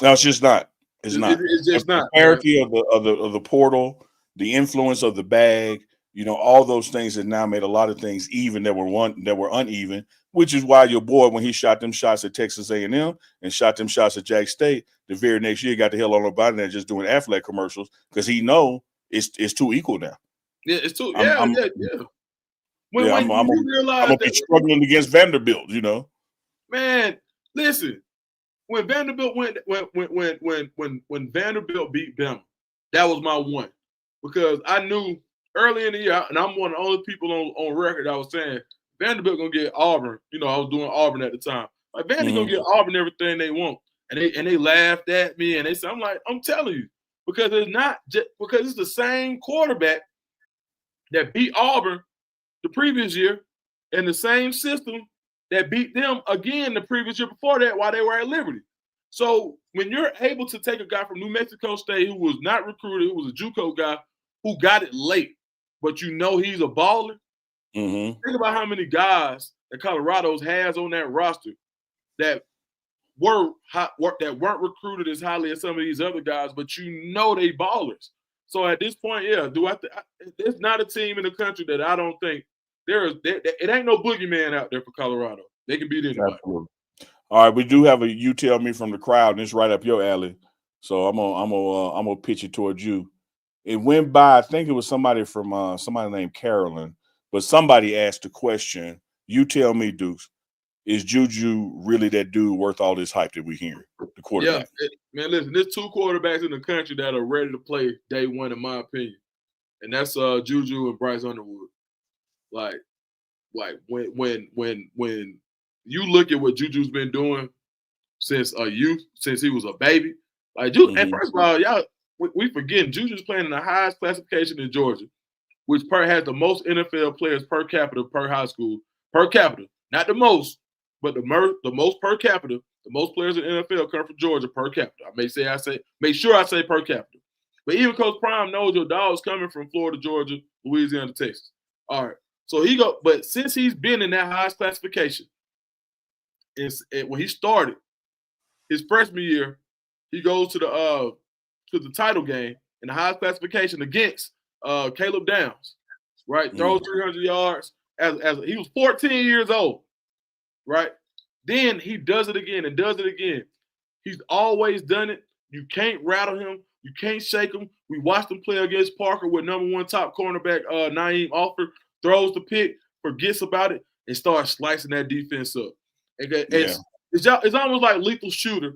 no, it's just not. It's not. It's just not. The clarity of the portal, the influence of the bag, all those things have now made a lot of things even that were uneven. Which is why your boy, when he shot them shots at Texas A&M and shot them shots at Jack State, the very next year got the hell on about there just doing Affleck commercials because he know it's too equal now. Yeah, it's too. Yeah. I'm gonna be struggling against Vanderbilt. Man, listen. When Vanderbilt when Vanderbilt beat them, that was my one because I knew early in the year, and I'm one of the only people on record that was saying Vanderbilt gonna get Auburn. I was doing Auburn at the time. Like Vanderbilt gonna get Auburn everything they want, and they laughed at me and they said, I'm telling you, because it's not just because it's the same quarterback that beat Auburn the previous year and the same system that beat them again the previous year before that while they were at Liberty. So when you're able to take a guy from New Mexico State who was not recruited, who was a JUCO guy, who got it late, but he's a baller. Think about how many guys that Colorado's has on that roster that weren't recruited as highly as some of these other guys, but they ballers. So at this point, it's not a team in the country that I don't think it ain't no boogeyman out there for Colorado. They can beat anybody. Absolutely. All right, we do have a you tell me from the crowd, and it's right up your alley. So I'm gonna pitch it towards you. It went by, I think it was somebody from somebody named Carolyn, but somebody asked the question. You tell me, Dukes, is Juju really that dude worth all this hype that we hearing? The quarterback. Yeah, man. Listen, there's 2 quarterbacks in the country that are ready to play day one, in my opinion, and that's Juju and Bryce Underwood. Like when you look at what Juju's been doing since he was a baby, like Juju. And first of all, y'all, we forgetting Juju's playing in the highest classification in Georgia, which has the most NFL players per capita per high school per capita, not the most, but the most per capita. The most players in the NFL come from Georgia per capita. Make sure I say per capita. But even Coach Prime knows your dog's coming from Florida, Georgia, Louisiana, Texas. All right. So but since he's been in that highest classification, when he started his freshman year, he goes to the title game in the highest classification against Caleb Downs, right? Throws 300 yards as he was 14 years old, right? Then he does it again and does it again. He's always done it. You can't rattle him. You can't shake him. We watched him play against Parker with #1 top cornerback Naeem Alford. Throws the pick, forgets about it, and starts slicing that defense up. It's almost like Lethal Shooter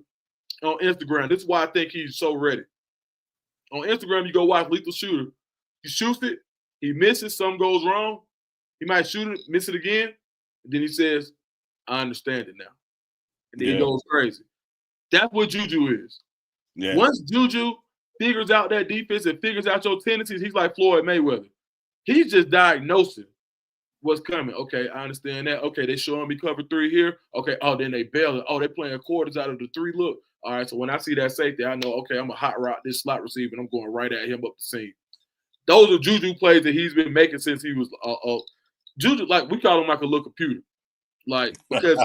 on Instagram. This is why I think he's so ready. On Instagram, you go watch Lethal Shooter. He shoots it, he misses, something goes wrong. He might shoot it, miss it again, and then he says, I understand it now. And then he goes crazy. That's what Juju is. Yeah. Once Juju figures out that defense and figures out your tendencies, he's like Floyd Mayweather. He's just diagnosing what's coming. Okay, I understand that. Okay, they showing me cover 3 here. Okay, then they bail it. They playing quarters out of the 3 look. All right, so when I see that safety, I know, okay, I'm a hot route this slot receiver, and I'm going right at him up the seam. Those are Juju plays that he's been making since he was Juju. Like, we call him like a little computer, like, because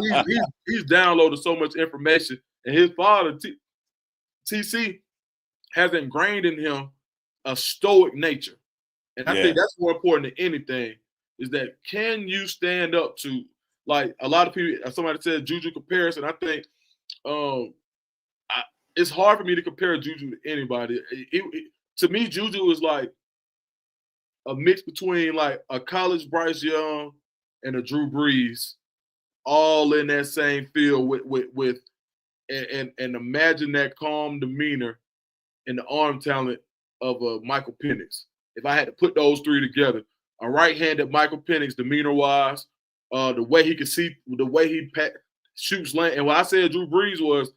he's downloaded so much information, and his father TC has ingrained in him a stoic nature, and I think that's more important than anything. Is that, can you stand up to, like, a lot of people? Somebody said Juju comparison. I think it's hard for me to compare Juju to anybody. To me, Juju is like a mix between like a college Bryce Young and a Drew Brees, all in that same field with and imagine that calm demeanor and the arm talent of Michael Penix. If I had to put those 3 together, a right-handed Michael Penix, demeanor-wise, the way he could see, the way he shoots lane. And what I said Drew Brees was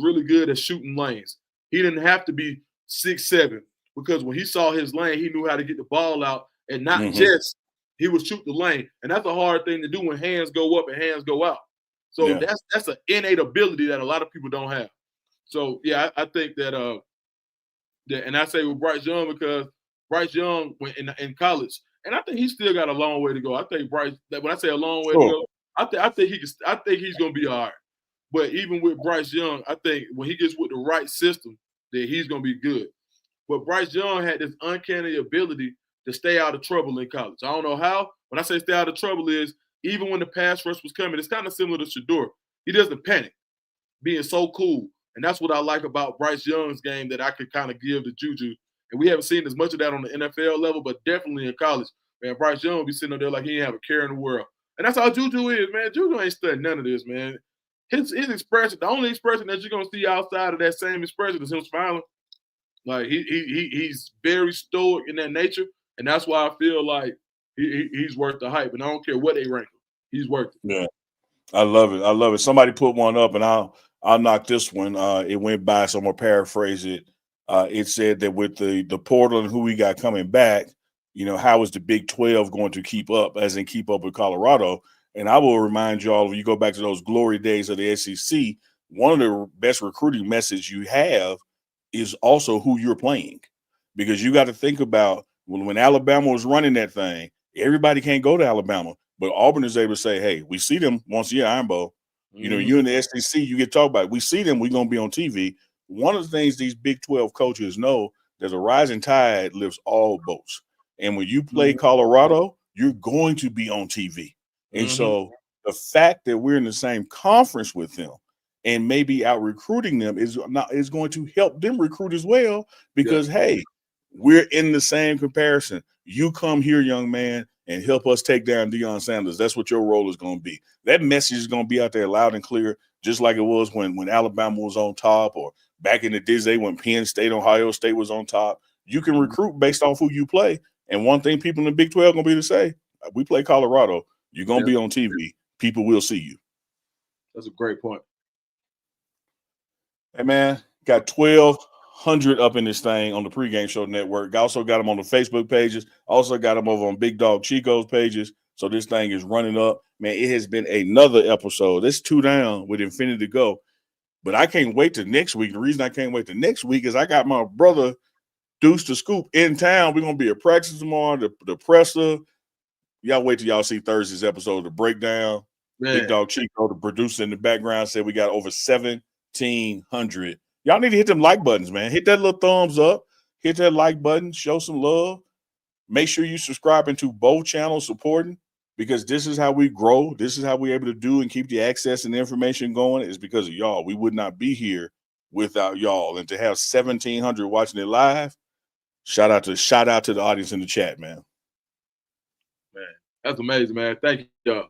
really good at shooting lanes. He didn't have to be 6'7", because when he saw his lane, he knew how to get the ball out, and not just he would shoot the lane. And that's a hard thing to do when hands go up and hands go out. So that's an innate ability that a lot of people don't have. So I think that and I say with Bryce Young, because Bryce Young went in college, and I think he still got a long way to go. I think Bryce, when I say a long way to go, I think he's gonna be all right. But even with Bryce Young, I think when he gets with the right system, that he's gonna be good. But Bryce Young had this uncanny ability to stay out of trouble in college. I don't know how. When I say stay out of trouble, is even when the pass rush was coming, it's kind of similar to Shedeur. He doesn't panic, being so cool. And that's what I like about Bryce Young's game that I could kind of give to Juju. And we haven't seen as much of that on the NFL level, but definitely in college. Man, Bryce Young will be sitting up there like he ain't have a care in the world. And that's how Juju is, man. Juju ain't studying none of this, man. His expression, the only expression that you're going to see outside of that same expression is him smiling. Like, he's very stoic in that nature. And that's why I feel like he's worth the hype. And I don't care what they rank him. He's worth it. Yeah. I love it. I love it. Somebody put one up, and I'll knock this one. It went by, so I'm gonna paraphrase it. It said that with the portal and who we got coming back, how is the Big 12 going to keep up, as in keep up with Colorado? And I will remind you all, if you go back to those glory days of the SEC, one of the best recruiting messages you have is also who you're playing, because you got to think about when Alabama was running that thing, everybody can't go to Alabama. But Auburn is able to say, hey, we see them once a year, Iron Bowl. You in the SEC, you get talked about it. We see them, we're going to be on TV. One of the things these Big 12 coaches know, there's a rising tide lifts all boats. And when you play Colorado, you're going to be on TV. And so the fact that we're in the same conference with them and maybe out recruiting them is going to help them recruit as well, because, hey, we're in the same comparison. You come here, young man, and help us take down Deion Sanders. That's what your role is going to be. That message is going to be out there loud and clear, just like it was when Alabama was on top, or back in the day when Penn State, Ohio State was on top. You can recruit based off who you play. And one thing people in the Big 12 are going to be to say, we play Colorado, you're going to be on TV. People will see you. That's a great point. Hey, man, got 1,200 up in this thing on the Pregame Show Network. Also got them on the Facebook pages. Also got them over on Big Dog Chico's pages. So this thing is running up. Man, it has been another episode. It's 2 down with infinity to go. But I can't wait till next week. The reason I can't wait till next week is I got my brother Deuce the Scoop in town. We're going to be at practice tomorrow, the presser. Y'all wait till y'all see Thursday's episode, the breakdown. Man. Big Dog Chico, the producer in the background, said we got over 1,700. Y'all need to hit them like buttons, man. Hit that little thumbs up. Hit that like button. Show some love. Make sure you subscribing to both channels, supporting, because this is how we grow. This is how we're able to do and keep the access and the information going, is because of y'all. We would not be here without y'all. And to have 1,700 watching it live, shout out to the audience in the chat, man. Man, that's amazing, man. Thank you, y'all.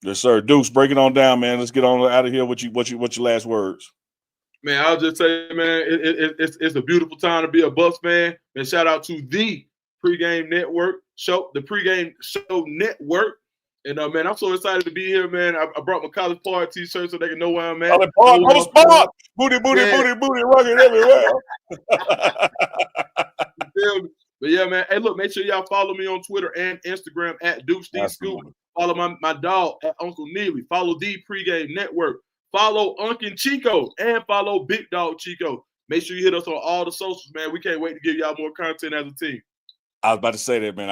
Yes, sir. Deuce, break it on down, man. Let's get on out of here. What's your last words? Man, I'll just say, man, it's a beautiful time to be a Bucks fan. And shout out to the Pregame Network show, the Pregame Show Network. And man, I'm so excited to be here, man. I brought my College Park t-shirt so they can know where I'm at. College Park, booty, rocking everywhere. But yeah, man. Hey, look, make sure y'all follow me on Twitter and Instagram at Dukes D Scoop. Follow my dog at Uncle Neely. Follow the Pregame Network. Follow Uncle Chico and follow Big Dog Chico. Make sure you hit us on all the socials, man. We can't wait to give y'all more content as a team. I was about to say that, man.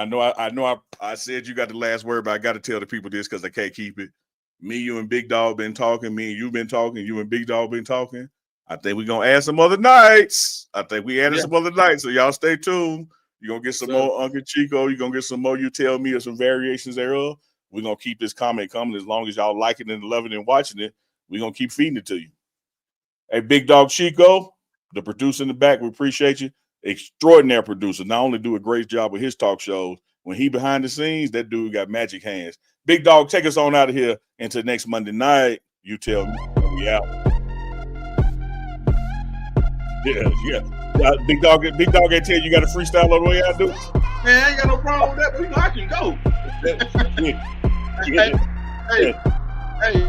I said you got the last word, but I got to tell the people this because I can't keep it. Me, you, and Big Dog been talking. Me and you been talking. You and Big Dog been talking. I think we're going to add some other nights. Some other nights, so y'all stay tuned. You're going to get some more Uncle Chico. You're going to get some more You Tell Me or some variations thereof. We're going to keep this comment coming as long as y'all like it and love it and watching it. We're going to keep feeding it to you. Hey, Big Dog Chico, the producer in the back, we appreciate you. Extraordinary producer. Not only do a great job with his talk shows, when he behind the scenes, that dude got magic hands. Big Dog, take us on out of here until next Monday night. You tell me. We out. Yeah. Big Dog ain't tell you got a freestyle all the way out, dude. Man, I ain't got no problem with that, but you know I can go. Hey.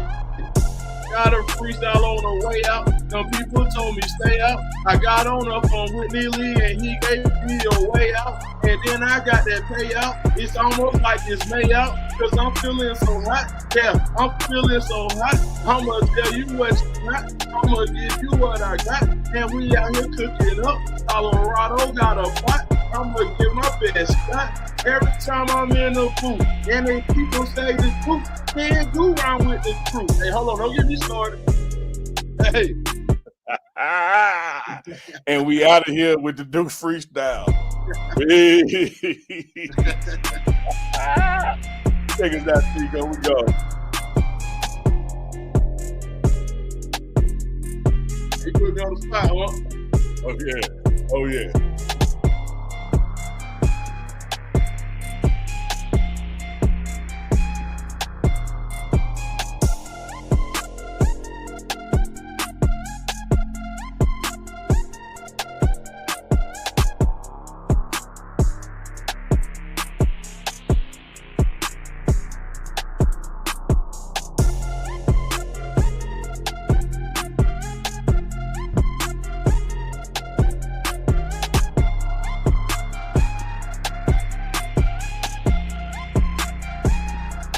Got a freestyle on the way out. Some people told me stay out. I got on the phone with Neely and he gave me a way out. And then I got that payout. It's almost like it's May out. Cause I'm feeling so hot. Yeah, I'm feeling so hot. I'ma tell you what you got. I'ma give you what I got. And we out here cooking up. Colorado got a pot. I'ma give my best shot. Every time I'm in the booth. And they people say this booth. Can't go around with the truth. Hey, hold on, don't get me started. Hey. And we out of here with the Dukes freestyle. Take us out, Chico. We go. You put me on the spot, huh? Oh, yeah.